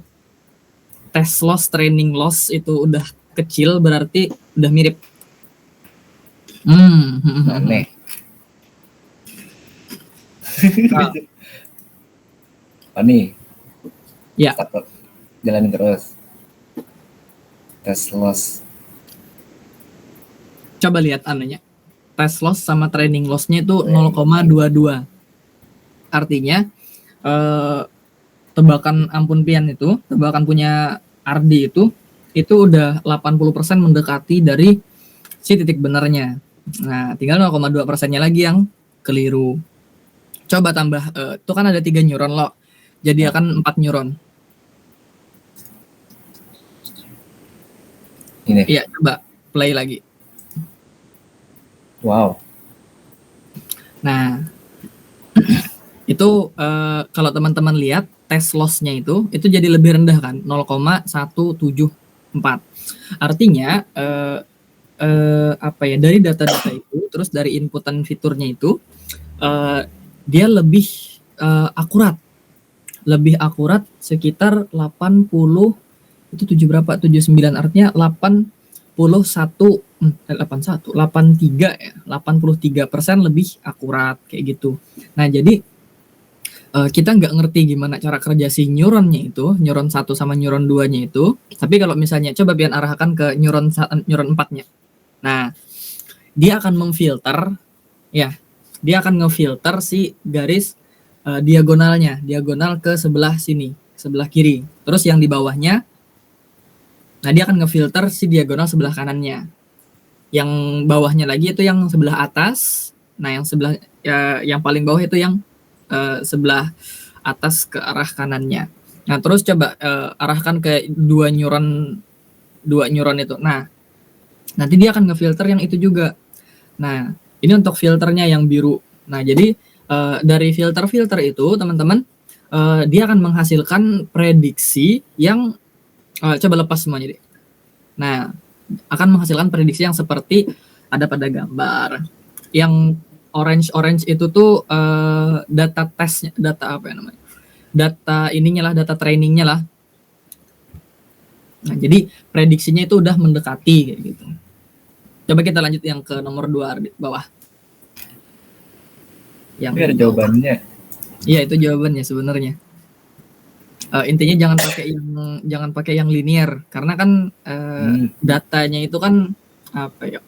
test loss, training loss itu udah kecil berarti udah mirip. Aneh. Nih. Ya. Jalanin terus. Test loss. Coba lihat anunya. Test loss sama training loss-nya itu 0,22. Artinya tebakan Ampun Pian itu, tebakan punya Ardi itu udah 80% mendekati dari si titik benarnya. Nah, tinggal 0,2%-nya lagi yang keliru. Coba tambah, itu kan ada 3 neuron lo. Jadi akan 4 neuron. Ini. Iya, coba play lagi. Wow. Nah, itu kalau teman-teman lihat test loss-nya itu jadi lebih rendah kan, 0,174. Artinya dari data-data itu, terus dari inputan fiturnya itu dia lebih akurat. Lebih akurat sekitar 80 itu 7 berapa? 79 artinya 83 ya, 83% lebih akurat kayak gitu. Nah, jadi kita nggak ngerti gimana cara kerja si neuronnya itu, neuron 1 sama neuron 2-nya itu. Tapi kalau misalnya coba Pian arahkan ke neuron 4-nya. Nah, dia akan memfilter ya. Dia akan ngefilter si garis diagonal ke sebelah sini, sebelah kiri. Terus yang di bawahnya, nah dia akan ngefilter si diagonal sebelah kanannya. Yang bawahnya lagi itu yang sebelah atas. Nah, yang sebelah yang paling bawah itu yang sebelah atas ke arah kanannya. Nah, terus coba arahkan ke dua neuron itu. Nah, nanti dia akan ngefilter yang itu juga. Nah, ini untuk filternya yang biru. Nah, jadi dari filter-filter itu, teman-teman, dia akan menghasilkan prediksi yang coba lepas semuanya deh. Nah, akan menghasilkan prediksi yang seperti ada pada gambar. Yang orange itu tuh data testnya, data apa ya namanya? Data ininya lah, data trainingnya lah. Nah, jadi prediksinya itu udah mendekati kayak gitu. Coba kita lanjut yang ke nomor 2 di bawah. Yang Tapi ada jawabannya. Iya, itu jawabannya sebenarnya. Intinya jangan pakai yang linear karena kan datanya itu kan apa ya?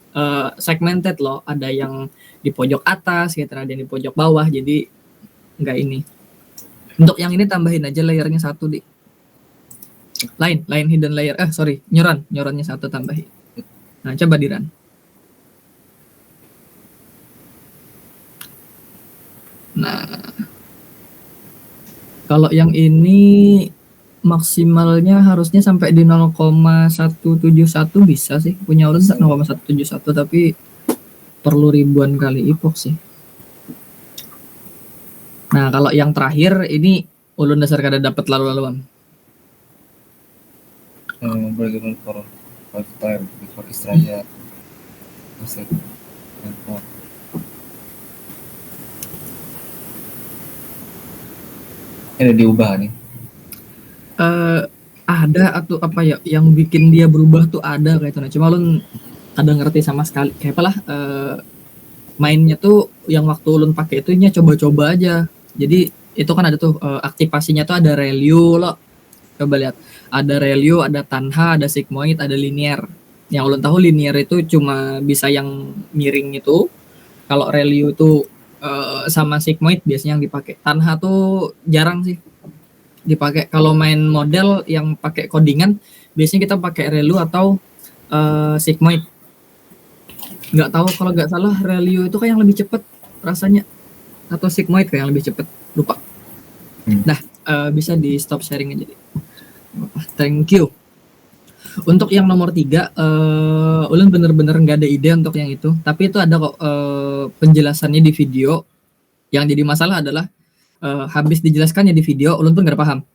Segmented loh, ada yang di pojok atas, gitu, ada yang di pojok bawah, jadi nggak ini. Untuk yang ini tambahin aja layernya 1 di line hidden layer. Neuronnya 1 tambahin. Nah, coba di run. Nah, kalau yang ini maksimalnya harusnya sampai di 0,171 bisa sih. Punya ulun 0,171 tapi perlu ribuan kali epoch sih. Nah, kalau yang terakhir ini ulun dasar kada dapat lalu-laluan. Breakable for lifetime before Israel. Ini diubah nih. Ada atau apa ya yang bikin dia berubah tuh ada kayak itu. Nah, cuma ulun kada ngerti sama sekali. Kayak apalah mainnya tuh yang waktu ulun pakai itu coba-coba aja. Jadi itu kan ada tuh aktivasinya tuh ada ReLU loh. Coba lihat. Ada ReLU, ada Tanha, ada Sigmoid, ada linear. Yang ulun tahu linear itu cuma bisa yang miring itu. Kalau ReLU itu sama Sigmoid biasanya yang dipakai. Tanha tuh jarang sih dipakai. Kalau main model yang pakai codingan biasanya kita pakai ReLU atau Sigmoid. Nggak tahu, kalau nggak salah ReLU itu kayak yang lebih cepet rasanya, atau Sigmoid kayak yang lebih cepet, lupa. Nah, bisa di stop sharing aja deh. Thank you. Untuk yang nomor 3, ulun bener-bener nggak ada ide untuk yang itu, tapi itu ada kok penjelasannya di video. Yang jadi masalah adalah habis dijelaskannya di video, ulun pun nggak paham.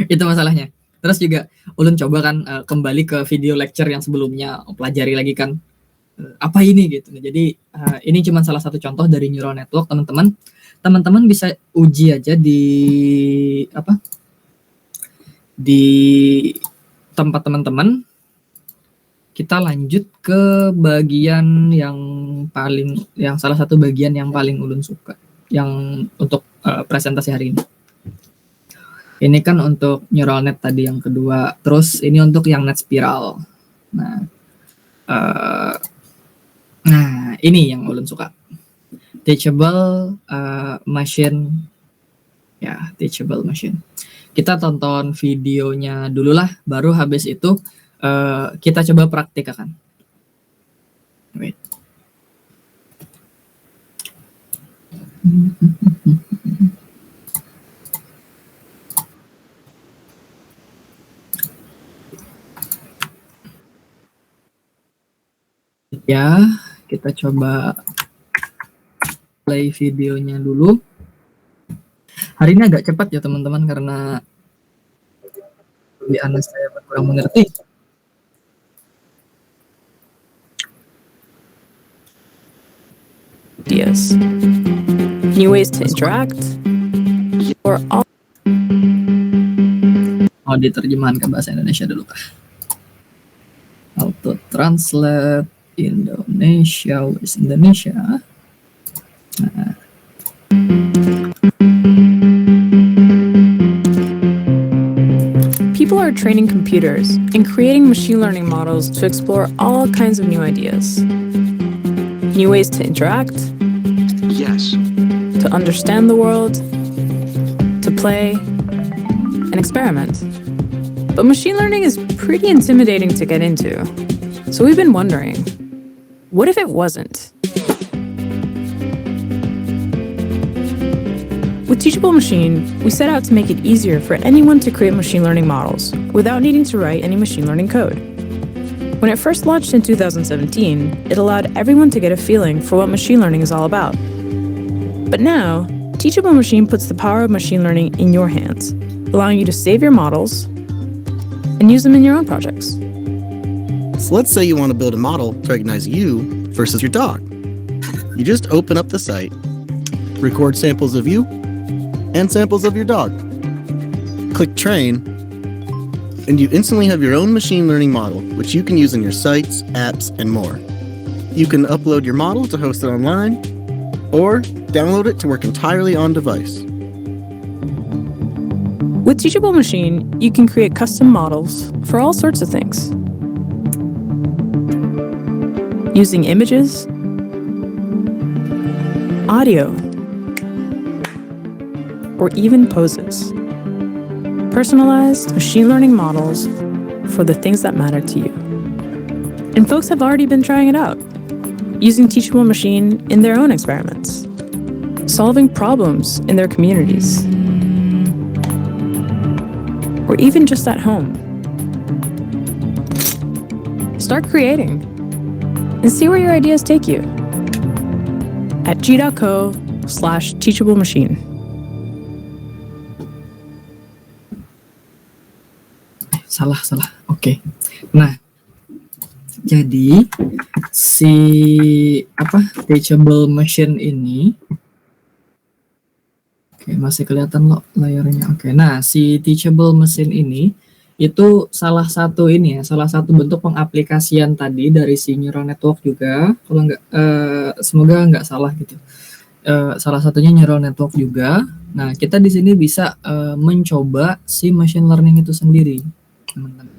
Itu masalahnya. Terus juga ulun coba kan kembali ke video lecture yang sebelumnya, pelajari lagi kan apa ini gitu. Jadi ini cuma salah satu contoh dari neural network, teman-teman. Teman-teman bisa uji aja di tempat teman-teman. Kita lanjut ke bagian yang salah satu bagian yang paling ulun suka, yang untuk presentasi hari ini. Ini kan untuk neural net tadi yang kedua, terus ini untuk yang net spiral. Nah, ini yang ulun suka. Teachable machine. Ya, teachable machine. Kita tonton videonya dulu lah, baru habis itu kita coba praktikkan. Wait. Ya, kita coba play videonya dulu. Hari ini agak cepat ya teman-teman karena anak saya kurang mengerti. Ideas, new ways to interact, or all. Oh, diterjemahan ke bahasa Indonesia dulu kah? Auto translate Indonesia with Indonesia. Nah. People are training computers and creating machine learning models to explore all kinds of new ideas. New ways to interact. Yes. To understand the world. To play. And experiment. But machine learning is pretty intimidating to get into. So we've been wondering, what if it wasn't? With Teachable Machine, we set out to make it easier for anyone to create machine learning models without needing to write any machine learning code. When it first launched in 2017, it allowed everyone to get a feeling for what machine learning is all about. But now, Teachable Machine puts the power of machine learning in your hands, allowing you to save your models and use them in your own projects. So let's say you want to build a model to recognize you versus your dog. You just open up the site, record samples of you, and samples of your dog. Click train, and you instantly have your own machine learning model, which you can use on your sites, apps, and more. You can upload your model to host it online, or download it to work entirely on device. With Teachable Machine, you can create custom models for all sorts of things. Using images, audio, or even poses. Personalized machine learning models for the things that matter to you. And folks have already been trying it out, using Teachable Machine in their own experiments, solving problems in their communities, or even just at home. Start creating and see where your ideas take you at g.co/teachable machine. Salah. Oke. Nah, jadi si Teachable Machine ini, oke, masih kelihatan loh layarnya. Oke, nah si Teachable Machine ini itu salah satu bentuk pengaplikasian tadi dari si neural network juga. Kalau nggak, semoga nggak salah gitu. Salah satunya neural network juga. Nah, kita di sini bisa mencoba si machine learning itu sendiri, teman-teman.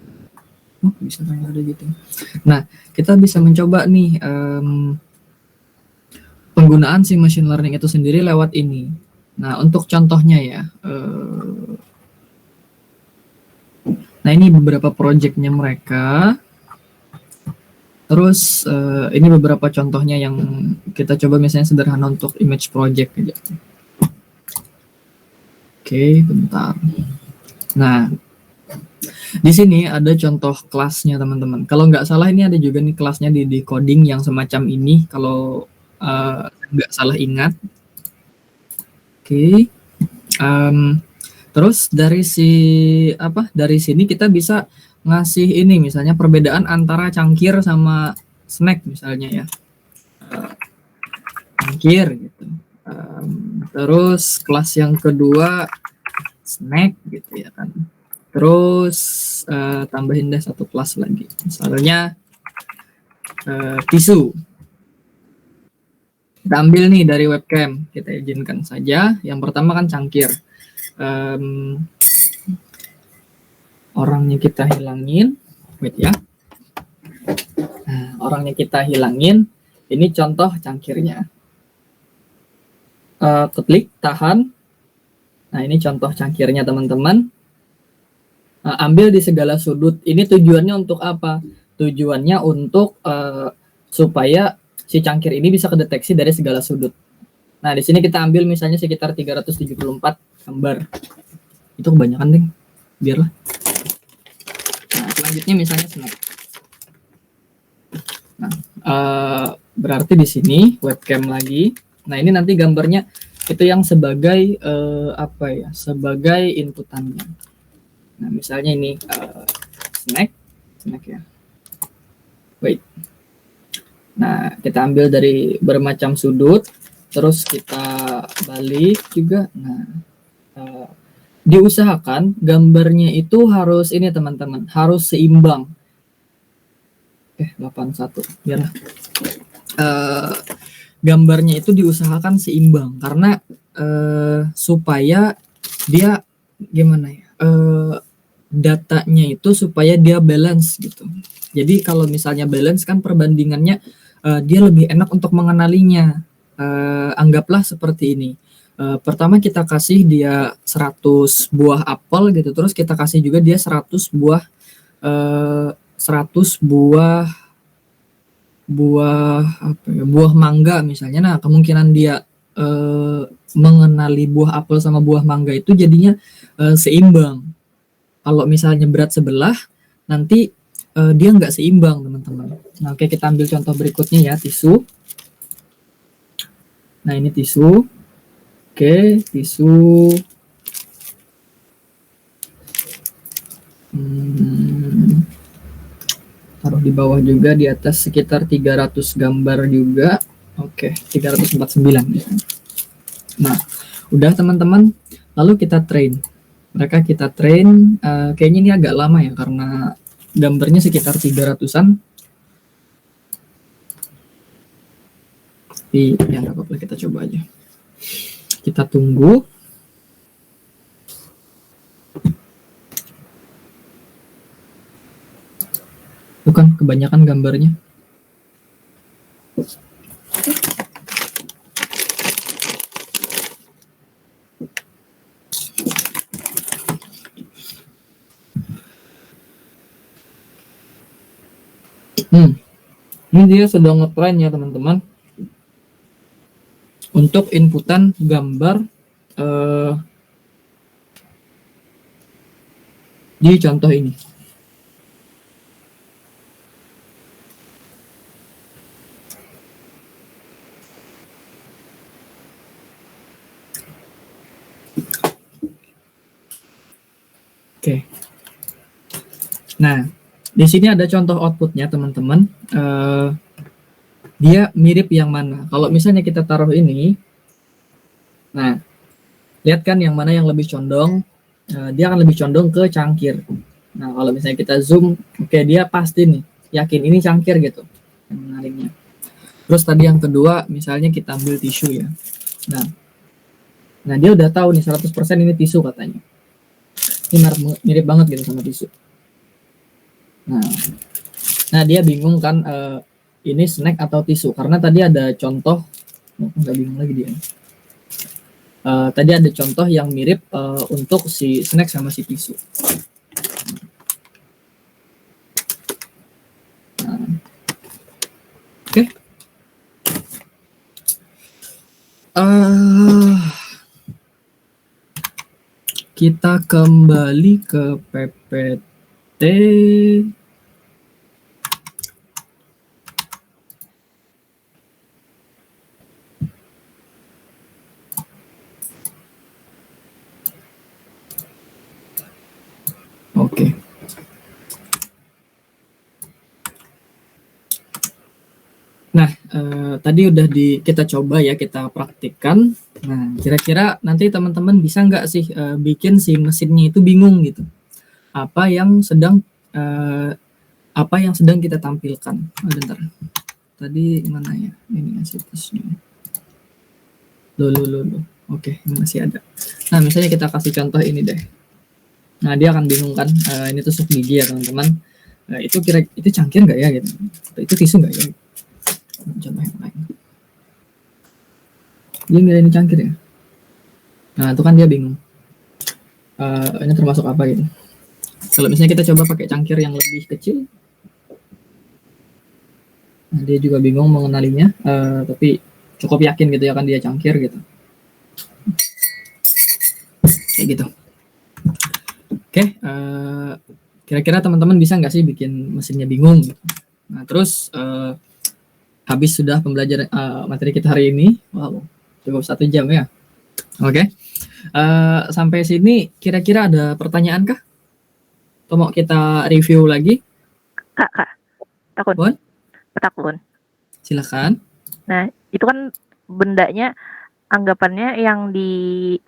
Bisa kayak ada gitu. Nah, kita bisa mencoba nih penggunaan si machine learning itu sendiri lewat ini. Nah, untuk contohnya ya, nah ini beberapa projectnya mereka. Terus ini beberapa contohnya yang kita coba, misalnya sederhana untuk image project aja. Oke, bentar. Nah, di sini ada contoh kelasnya teman-teman. Kalau nggak salah ini ada juga nih kelasnya di coding yang semacam ini. Kalau nggak salah ingat. Oke. Terus dari sini kita bisa ngasih ini, misalnya perbedaan antara cangkir sama snack misalnya ya. Cangkir gitu. Terus kelas yang kedua snack gitu ya kan. Terus tambahin deh satu kelas lagi, misalnya tisu. Kita ambil nih dari webcam, kita izinkan saja. Yang pertama kan cangkir. Orangnya kita hilangin, wait ya. Nah, orangnya kita hilangin. Ini contoh cangkirnya. Klik, tahan. Nah, ini contoh cangkirnya teman-teman. Ambil di segala sudut. Ini tujuannya untuk apa? Tujuannya untuk supaya si cangkir ini bisa kedeteksi dari segala sudut. Nah, di sini kita ambil misalnya sekitar 374 gambar. Itu kebanyakan, deh. Biarlah. Nah, selanjutnya misalnya snack. Nah, berarti di sini webcam lagi. Nah, ini nanti gambarnya itu yang sebagai sebagai inputannya. Nah, misalnya ini snack ya. Wait. Nah, kita ambil dari bermacam sudut, terus kita balik juga. Nah, diusahakan gambarnya itu harus ini teman-teman, harus seimbang. 81 biarlah. Gambarnya itu diusahakan seimbang karena supaya dia gimana ya, datanya itu supaya dia balance gitu. Jadi kalau misalnya balance kan perbandingannya dia lebih enak untuk mengenalinya. Anggaplah seperti ini. Pertama kita kasih dia 100 buah apel gitu, terus kita kasih juga dia 100 buah buah mangga misalnya. Nah, kemungkinan dia mengenali buah apel sama buah mangga itu jadinya seimbang. Kalau misalnya berat sebelah, nanti dia nggak seimbang teman-teman. Nah, oke, kita ambil contoh berikutnya ya, tisu. Nah, ini tisu. Oke, tisu. Taruh di bawah juga, di atas sekitar 300 gambar juga. Oke, 349. Nah, udah teman-teman. Lalu kita train. Mereka kita train, kayaknya ini agak lama ya karena gambarnya sekitar 300-an. Tapi ya nggak apa-apa, kita coba aja. Kita tunggu. Bukan kebanyakan gambarnya. Ini dia sudah ngetrain ya teman-teman untuk inputan gambar di contoh ini. Oke. Nah, di sini ada contoh outputnya teman-teman. Dia mirip yang mana? Kalau misalnya kita taruh ini, nah, lihat kan yang mana yang lebih condong? Dia akan lebih condong ke cangkir. Nah, kalau misalnya kita zoom, oke, dia pasti nih, yakin ini cangkir gitu. Yang menariknya. Terus tadi yang kedua, misalnya kita ambil tisu ya. Nah dia udah tahu nih 100% ini tisu katanya. Ini mirip banget gitu sama tisu. Nah dia bingung kan ini snack atau tisu karena tadi ada contoh, nggak bingung lagi dia. Tadi ada contoh yang mirip untuk si snack sama si tisu. Oke. Kita kembali ke PPT. Oke. Nah, tadi udah kita coba ya, kita praktikkan. Nah, kira-kira nanti teman-teman bisa nggak sih bikin si mesinnya itu bingung gitu? Apa yang sedang kita tampilkan? Bentar. Tadi mana ya? Ini situsnya. Loh. Oke, ini masih ada. Nah, misalnya kita kasih contoh ini deh. Nah, dia akan bingung kan? Ini tusuk gigi ya teman-teman. Itu cangkir nggak ya gitu? Itu tisu nggak ya? Contoh yang lain. Dia ngira ini cangkir ya. Nah itu kan dia bingung. Ini termasuk apa gitu. Kalau misalnya kita coba pakai cangkir yang lebih kecil, nah, dia juga bingung mengenalinya. Tapi cukup yakin gitu ya kan dia cangkir gitu. Kayak gitu. Oke. Kira-kira teman-teman bisa nggak sih bikin mesinnya bingung gitu. Nah terus habis sudah pembelajaran materi kita hari ini. Wow, cukup 1 jam ya. Oke. Sampai sini kira-kira ada pertanyaan kah? Atau mau kita review lagi? Kak. Takun. Silakan. Nah, itu kan bendanya anggapannya yang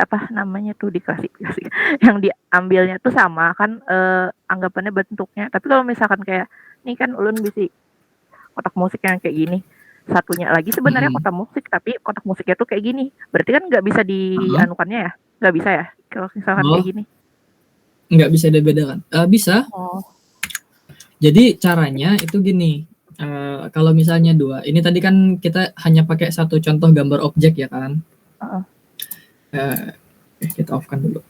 apa namanya tuh diklasifikasi. Yang diambilnya tuh sama kan anggapannya bentuknya. Tapi kalau misalkan kayak ini kan ulun bisa kotak musik yang kayak gini, satunya lagi sebenarnya kotak musik tapi kotak musiknya tuh kayak gini, berarti kan nggak bisa dianukannya ya, nggak bisa ya kalau misalkan kayak gini, nggak bisa dibedakan. Bisa. Jadi caranya itu gini, kalau misalnya 2, ini tadi kan kita hanya pakai satu contoh gambar objek ya kan. Kita off-kan dulu.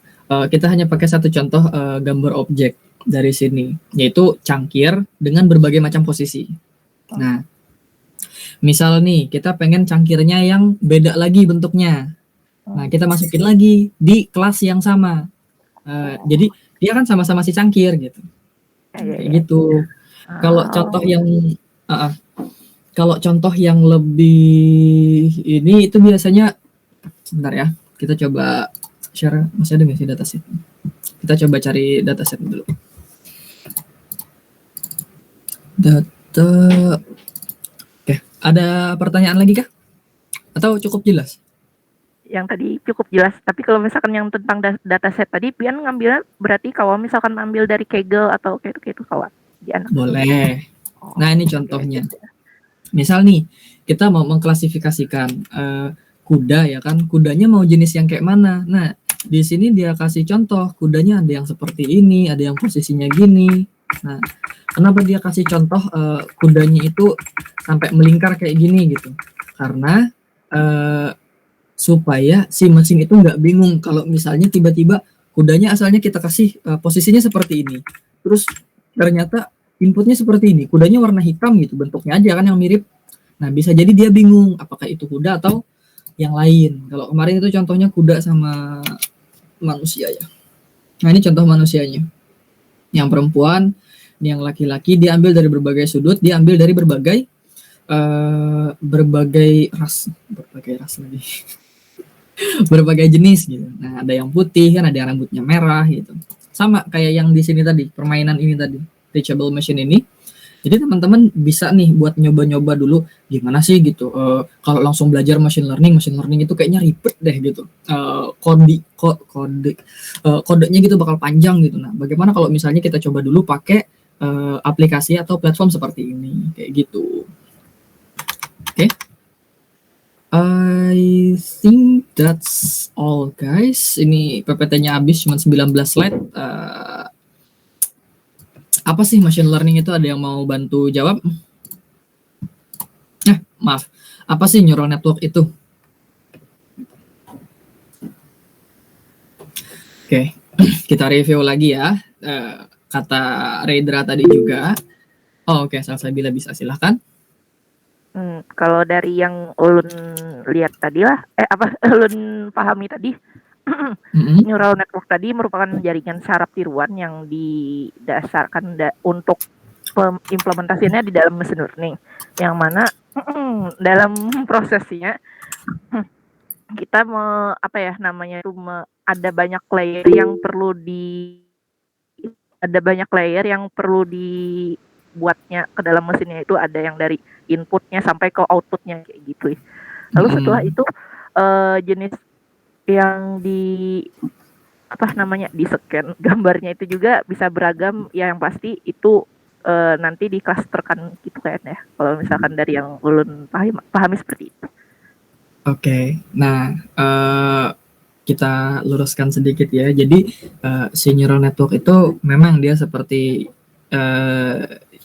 Kita hanya pakai satu contoh gambar objek dari sini, yaitu cangkir dengan berbagai macam posisi. Nah, misal nih kita pengen cangkirnya yang beda lagi bentuknya. Nah, kita masukin lagi di kelas yang sama. Jadi dia kan sama-sama si cangkir gitu. Kayak gitu. Kalau contoh yang lebih ini itu biasanya, sebentar ya, kita coba share. Masih ada nggak sih dataset? Kita coba cari dataset dulu. Oke, ada pertanyaan lagi kah? Atau cukup jelas? yang tadi cukup jelas. Tapi kalau misalkan yang tentang dataset tadi, Pian ngambilnya berarti kalau misalkan ambil dari Kaggle atau kayak gitu kawan di anak. Boleh. Nah ini contohnya. Misal nih kita mau mengklasifikasikan kuda ya kan, kudanya mau jenis yang kayak mana. Nah di sini dia kasih contoh kudanya ada yang seperti ini, ada yang posisinya gini. Nah kenapa dia kasih contoh kudanya itu sampai melingkar kayak gini gitu? Karena supaya si mesin itu nggak bingung kalau misalnya tiba-tiba kudanya asalnya kita kasih posisinya seperti ini, terus ternyata inputnya seperti ini, kudanya warna hitam gitu, bentuknya aja kan yang mirip. Nah bisa jadi dia bingung apakah itu kuda atau yang lain. Kalau kemarin itu contohnya kuda sama manusia ya. Nah ini contoh manusianya, yang perempuan, yang laki-laki, diambil dari berbagai sudut, diambil dari berbagai ras lagi berbagai jenis gitu. Nah ada yang putih kan, ada yang rambutnya merah gitu, sama kayak yang di sini tadi, permainan ini tadi, teachable machine ini. Jadi teman-teman bisa nih buat nyoba-nyoba dulu gimana sih gitu. Kalau langsung belajar machine learning itu kayaknya ribet deh gitu. Kodenya gitu bakal panjang gitu. Nah, bagaimana kalau misalnya kita coba dulu pakai aplikasi atau platform seperti ini kayak gitu. Oke. I think that's all guys. Ini PPT-nya habis cuma 19 slide. Apa sih machine learning itu? Ada yang mau bantu jawab? Maaf. Apa sih neural network itu? Oke, kita review lagi ya. Kata Redra tadi juga. Oke, Salsabila bisa silahkan. Kalau dari yang ulun lihat tadi lah, ulun pahami tadi, neural network tadi merupakan jaringan saraf tiruan yang didasarkan untuk implementasinya di dalam mesin learning, yang mana dalam prosesnya kita ada banyak layer yang perlu dibuatnya ke dalam mesinnya. Itu ada yang dari inputnya sampai ke outputnya kayak gitu. Lalu setelah itu jenis yang di scan gambarnya itu juga bisa beragam ya, yang pasti itu nanti diklasterkan gitu kayaknya, kalau misalkan dari yang ulun pahami seperti itu. Oke, nah kita luruskan sedikit ya. Jadi si neural network itu memang dia seperti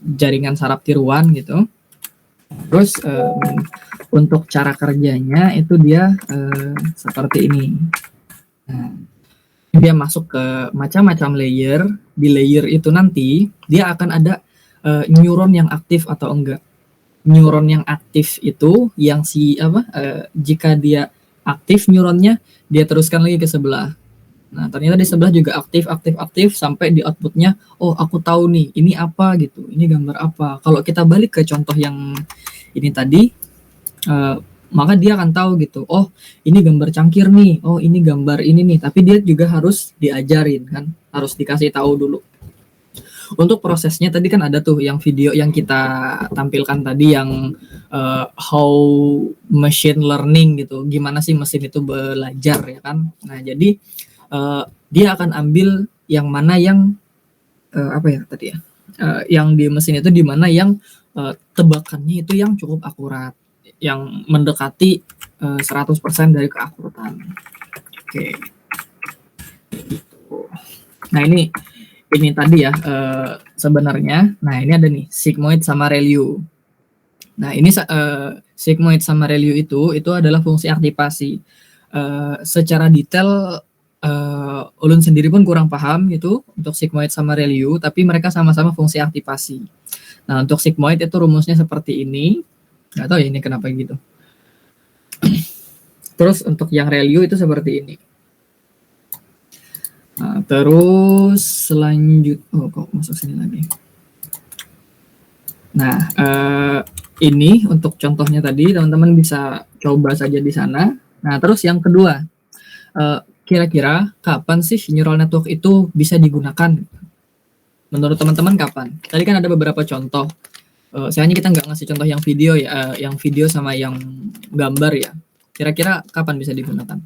jaringan saraf tiruan gitu. Terus untuk cara kerjanya itu dia seperti ini. Nah, dia masuk ke macam-macam layer. Di layer itu nanti dia akan ada neuron yang aktif atau enggak. Neuron yang aktif itu yang jika dia aktif neuronnya, dia teruskan lagi ke sebelah. Nah, ternyata di sebelah juga aktif sampai di outputnya, oh aku tahu nih, ini apa gitu, ini gambar apa. Kalau kita balik ke contoh yang ini tadi, maka dia akan tahu gitu, oh ini gambar cangkir nih, oh ini gambar ini nih. Tapi dia juga harus diajarin kan, harus dikasih tahu dulu. Untuk prosesnya tadi kan ada tuh yang video yang kita tampilkan tadi yang how machine learning gitu, gimana sih mesin itu belajar ya kan. Nah jadi dia akan ambil yang mana yang yang di mesin itu di mana yang tebakannya itu yang cukup akurat, yang mendekati 100% dari keakuratan. Oke. Nah ini tadi ya sebenarnya. Nah ini ada nih sigmoid sama ReLU. Nah ini sigmoid sama ReLU itu adalah fungsi aktivasi. Secara detail ulun sendiri pun kurang paham gitu untuk sigmoid sama ReLU, tapi mereka sama-sama fungsi aktivasi. Nah untuk sigmoid itu rumusnya seperti ini, nggak tahu ya ini kenapa gitu. Terus untuk yang ReLU itu seperti ini. Nah, terus kok masuk sini lagi. Nah ini untuk contohnya tadi teman-teman bisa coba saja di sana. Nah terus yang kedua, kira-kira kapan sih neural network itu bisa digunakan? Menurut teman-teman kapan? Tadi kan ada beberapa contoh. Sayangnya kita nggak ngasih contoh yang video ya, yang video sama yang gambar ya. Kira-kira kapan bisa digunakan?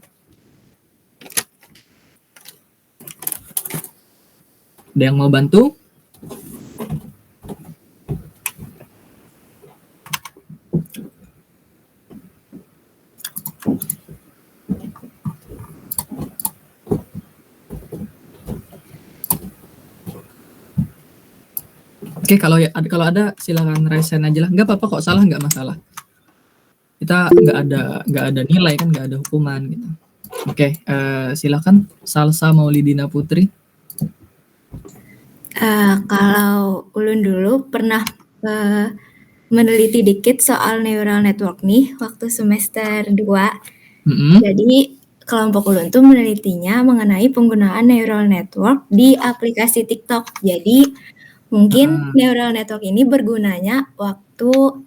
Ada yang mau bantu? Oke, kalau ada silakan raise hand aja lah. Nggak apa-apa kok, salah nggak masalah. Kita nggak ada nilai kan, nggak ada hukuman gitu. Oke, silakan Salsa Maulidina Putri. Kalau Ulun dulu pernah meneliti dikit soal neural network nih waktu semester 2. Jadi kelompok Ulun tuh menelitinya mengenai penggunaan neural network di aplikasi TikTok. Jadi mungkin neural network ini bergunanya waktu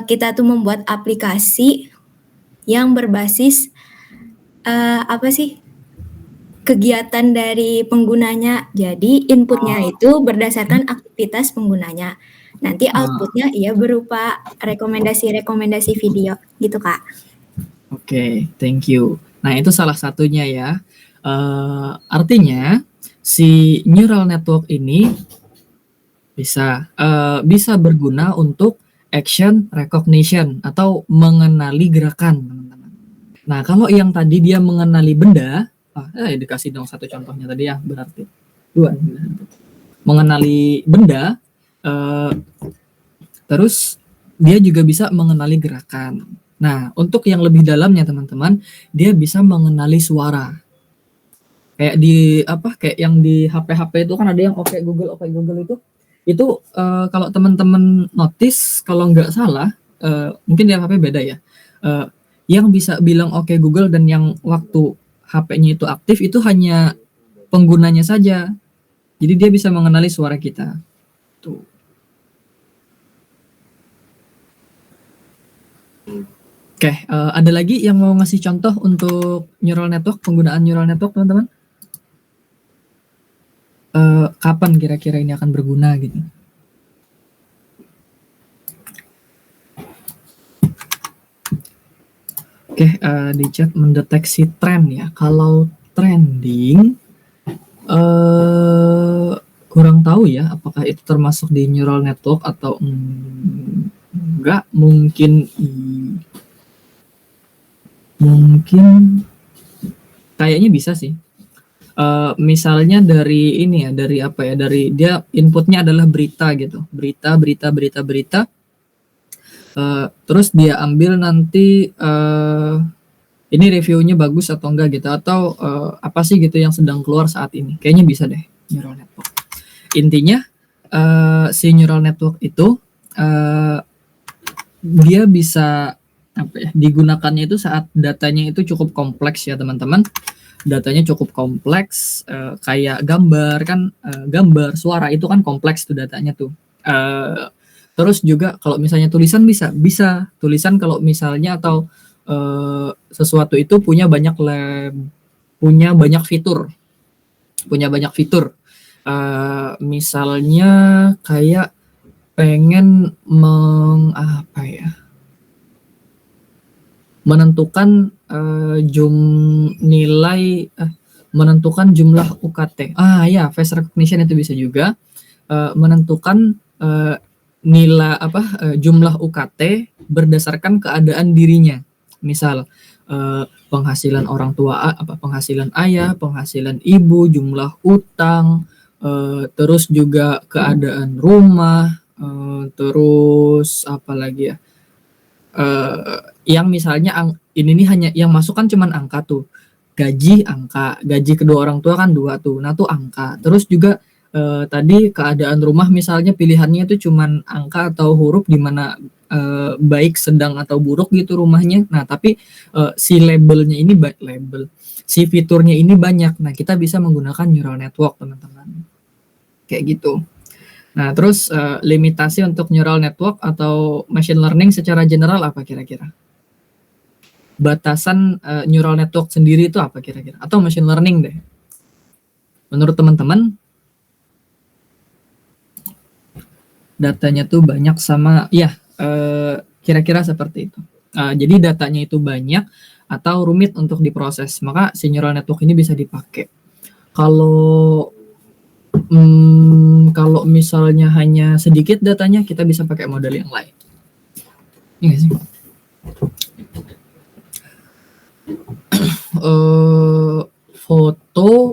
kita tuh membuat aplikasi yang berbasis kegiatan dari penggunanya. Jadi inputnya itu berdasarkan aktivitas penggunanya. Nanti outputnya berupa rekomendasi-rekomendasi video gitu, Kak. Oke, thank you. Nah, itu salah satunya ya. Artinya si neural network ini bisa berguna untuk action recognition atau mengenali gerakan, teman-teman. Nah, kalau yang tadi dia mengenali benda, dikasih dong satu contohnya tadi ya, berarti 2. Mengenali benda, terus dia juga bisa mengenali gerakan. Nah, untuk yang lebih dalamnya teman-teman, dia bisa mengenali suara. Kayak yang di HP itu kan ada yang Oke Google itu kalau teman-teman notice, kalau nggak salah, mungkin di HP beda ya. Yang bisa bilang Oke Google dan yang waktu HP-nya itu aktif itu hanya penggunanya saja. Jadi dia bisa mengenali suara kita. Tuh. Oke, ada lagi yang mau ngasih contoh untuk neural network, penggunaan neural network, teman-teman? Kapan kira-kira ini akan berguna gitu? Oke, di chat mendeteksi tren ya. Kalau trending, kurang tahu ya, apakah itu termasuk di neural network atau enggak? Mungkin kayaknya bisa sih. Misalnya dari dia inputnya adalah berita gitu, berita. Terus dia ambil nanti ini reviewnya bagus atau enggak gitu, atau apa sih gitu yang sedang keluar saat ini. Kayaknya bisa deh neural network. Intinya si neural network itu dia bisa digunakannya itu saat datanya itu cukup kompleks ya teman-teman. Datanya cukup kompleks, kayak gambar kan, gambar, suara itu kan kompleks tuh datanya tuh. Terus juga kalau misalnya tulisan bisa tulisan kalau misalnya atau sesuatu itu punya banyak fitur. Misalnya kayak pengen menentukan menentukan jumlah UKT. Face recognition itu bisa juga menentukan jumlah UKT berdasarkan keadaan dirinya. Misal penghasilan orang tua, penghasilan ayah, penghasilan ibu, jumlah utang, terus juga keadaan rumah, terus apa lagi ya? Yang misalnya ini nih hanya yang masuk kan cuman angka tuh. Gaji kedua orang tua kan 2 tuh. Nah, tuh angka. Terus juga tadi keadaan rumah misalnya pilihannya itu cuman angka atau huruf di mana baik, sedang atau buruk gitu rumahnya. Nah, tapi si si fiturnya ini banyak. Nah, kita bisa menggunakan neural network, teman-teman. Kayak gitu. Nah, terus limitasi untuk neural network atau machine learning secara general apa kira-kira? Batasan neural network sendiri itu apa kira-kira? Atau machine learning deh. Menurut teman-teman, datanya tuh banyak sama, kira-kira seperti itu. Jadi datanya itu banyak atau rumit untuk diproses, maka si neural network ini bisa dipakai. Kalau kalau misalnya hanya sedikit datanya, kita bisa pakai model yang lain. Iya sih.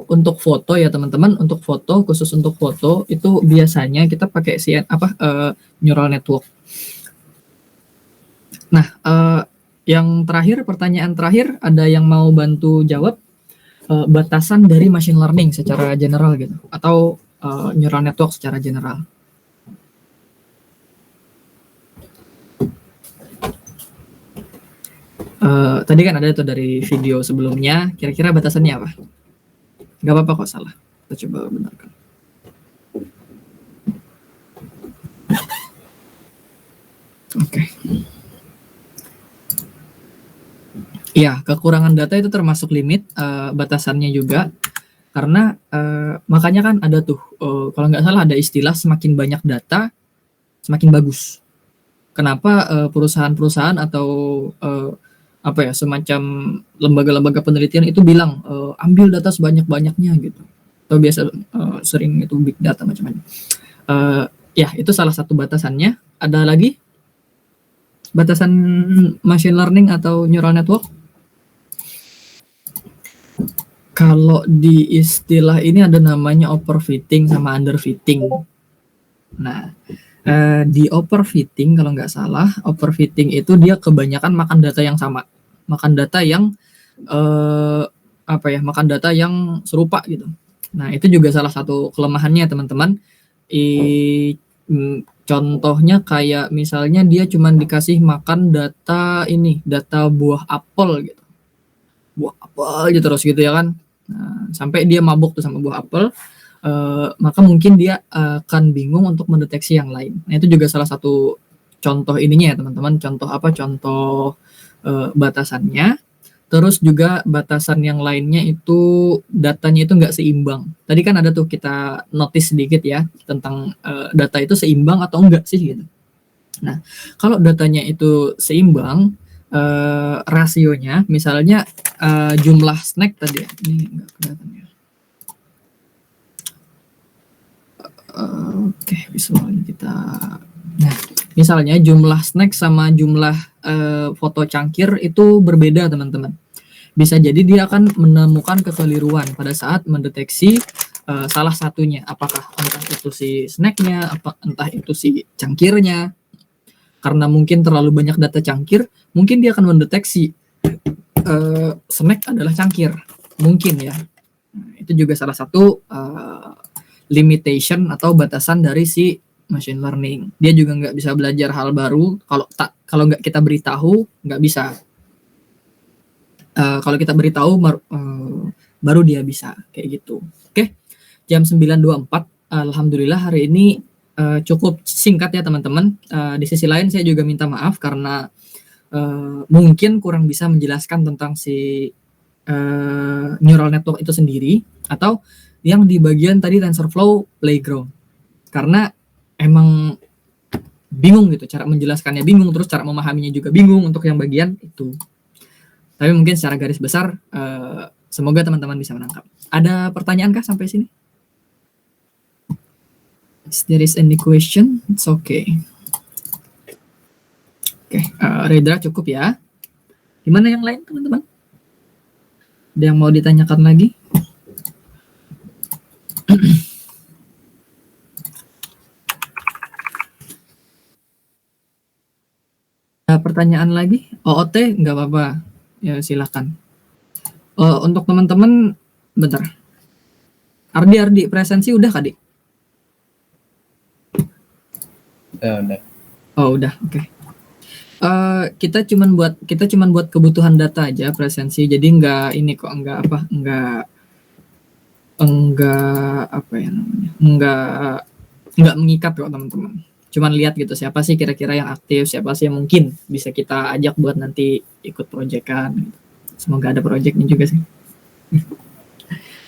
Untuk foto ya teman-teman, untuk foto, khusus untuk foto itu biasanya kita pakai neural network. Nah, yang terakhir, pertanyaan terakhir, ada yang mau bantu jawab batasan dari machine learning secara general gitu, atau neural network secara general? Tadi kan ada tuh dari video sebelumnya, kira-kira batasannya apa? Gak apa-apa kok salah, kita coba benarkan. Oke. Iya, kekurangan data itu termasuk limit, batasannya juga, karena makanya kan ada tuh, kalau nggak salah ada istilah semakin banyak data, semakin bagus. Kenapa perusahaan-perusahaan atau semacam lembaga-lembaga penelitian itu bilang ambil data sebanyak-banyaknya gitu, atau biasa sering itu big data macam-macam. Ya, itu salah satu batasannya. Ada lagi batasan machine learning atau neural network? Kalau di istilah ini ada namanya overfitting sama underfitting. Nah, di overfitting kalau nggak salah, overfitting itu dia kebanyakan makan data yang sama, makan data yang makan data yang serupa gitu. Nah, itu juga salah satu kelemahannya teman-teman. Contohnya kayak misalnya dia cuma dikasih makan data buah apel gitu. Buah apel gitu terus gitu ya kan. Nah, sampai dia mabuk tuh sama buah apel, maka mungkin dia akan bingung untuk mendeteksi yang lain. Nah, itu juga salah satu contoh ininya ya teman-teman, contoh batasannya. Terus juga batasan yang lainnya itu datanya itu nggak seimbang. Tadi kan ada tuh kita notice sedikit ya tentang data itu seimbang atau enggak sih gitu. Nah, kalau datanya itu seimbang, rasionya misalnya jumlah snack tadi ya, ini enggak kelihatan ya. Oke, visualnya kita. Nah, misalnya jumlah snack sama jumlah foto cangkir itu berbeda teman-teman. Bisa jadi dia akan menemukan kekeliruan pada saat mendeteksi salah satunya, apakah entah itu si snacknya, entah itu si cangkirnya. Karena mungkin terlalu banyak data cangkir, mungkin dia akan mendeteksi snack adalah cangkir, mungkin ya. Nah, itu juga salah satu limitation atau batasan dari si machine learning. Dia juga nggak bisa belajar hal baru kalau nggak kita beritahu, nggak bisa. Kalau kita beritahu baru dia bisa kayak gitu. Oke, jam 9.24. Alhamdulillah hari ini cukup singkat ya teman-teman. Di sisi lain saya juga minta maaf karena mungkin kurang bisa menjelaskan tentang si neural network itu sendiri, atau yang di bagian tadi TensorFlow Playground, karena emang bingung gitu cara menjelaskannya, bingung, terus cara memahaminya juga bingung untuk yang bagian itu. Tapi mungkin secara garis besar semoga teman-teman bisa menangkap. Ada pertanyaan kah sampai sini? If there is any question, it's okay. Oke, Redra cukup ya. Gimana yang lain teman-teman? Ada yang mau ditanyakan lagi? Ada pertanyaan lagi? OOT nggak apa-apa, ya silakan. Untuk teman-teman, bentar. Ardi, presensi udah kak, Dik? Udah. Oh udah, oke. Kita cuman buat kebutuhan data aja presensi, jadi nggak mengikat kok teman-teman. Cuman lihat gitu siapa sih kira-kira yang aktif, siapa sih yang mungkin bisa kita ajak buat nanti ikut proyekan. Semoga ada proyeknya juga sih.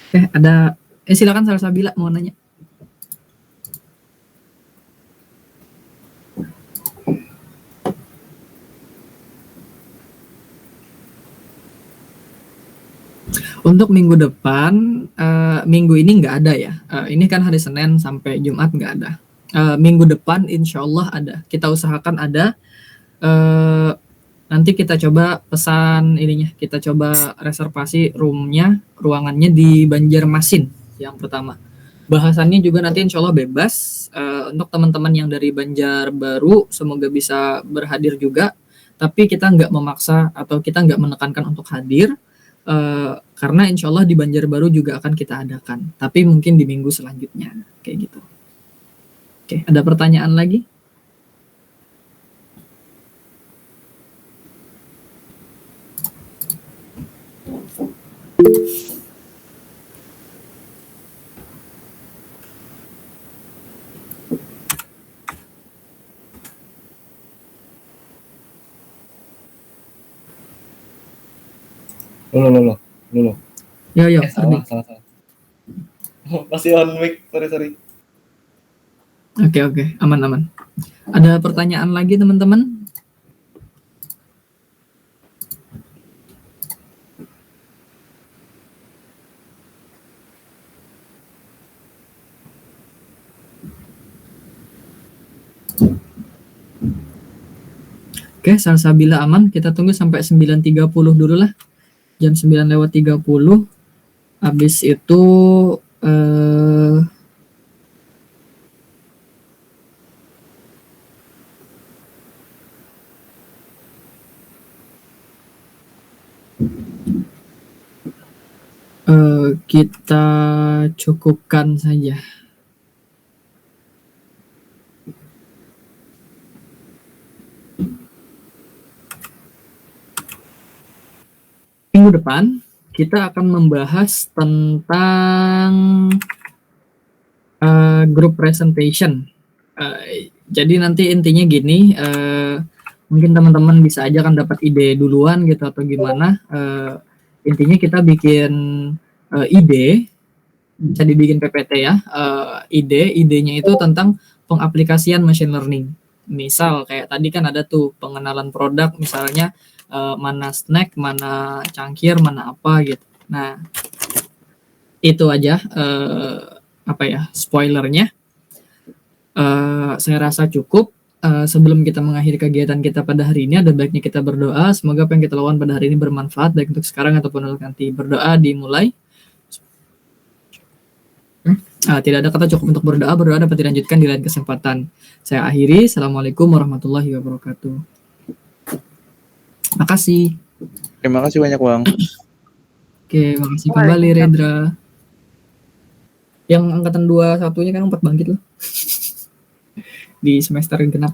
Oke, ada silakan Salsabila mau nanya. Untuk minggu depan, minggu ini nggak ada ya. Ini kan hari Senin sampai Jumat nggak ada. Minggu depan insya Allah ada. Kita usahakan ada. Nanti kita coba pesan ininya. Kita coba reservasi ruangannya di Banjarmasin yang pertama. Bahasannya juga nanti insya Allah bebas. Untuk teman-teman yang dari Banjarbaru, semoga bisa berhadir juga. Tapi kita nggak memaksa atau kita nggak menekankan untuk hadir. Karena insya Allah di Banjarbaru juga akan kita adakan. Tapi mungkin di minggu selanjutnya. Kayak gitu. Oke, ada pertanyaan lagi? Loh. Yo, Salah. Masih on mic, sorry. Oke, aman. Ada pertanyaan lagi teman-teman? Oke, salsabila aman. Kita tunggu sampai 9.30 dulu lah. Jam 9:30. Habis itu kita cukupkan saja. Minggu depan kita akan membahas tentang group presentation. Jadi nanti intinya gini, mungkin teman-teman bisa aja kan dapat ide duluan gitu atau gimana. Intinya kita bikin ide, bisa dibikin PPT ya. Idenya itu tentang pengaplikasian machine learning. Misal kayak tadi kan ada tuh pengenalan produk, misalnya mana snack, mana cangkir, mana apa gitu. Nah, itu aja spoilernya. Saya rasa cukup. Sebelum kita mengakhiri kegiatan kita pada hari ini, ada baiknya kita berdoa. Semoga apa yang kita lakukan pada hari ini bermanfaat, baik untuk sekarang ataupun untuk nanti. Berdoa dimulai. Tidak ada kata cukup untuk berdoa. Berdoa dapat dilanjutkan di lain kesempatan. Saya akhiri. Assalamualaikum warahmatullahi wabarakatuh. Makasih. Terima kasih banyak, Bang. Oke, makasih kembali Redra. Yang angkatan 21-nya kan 4 bangkit loh. Di semester genap.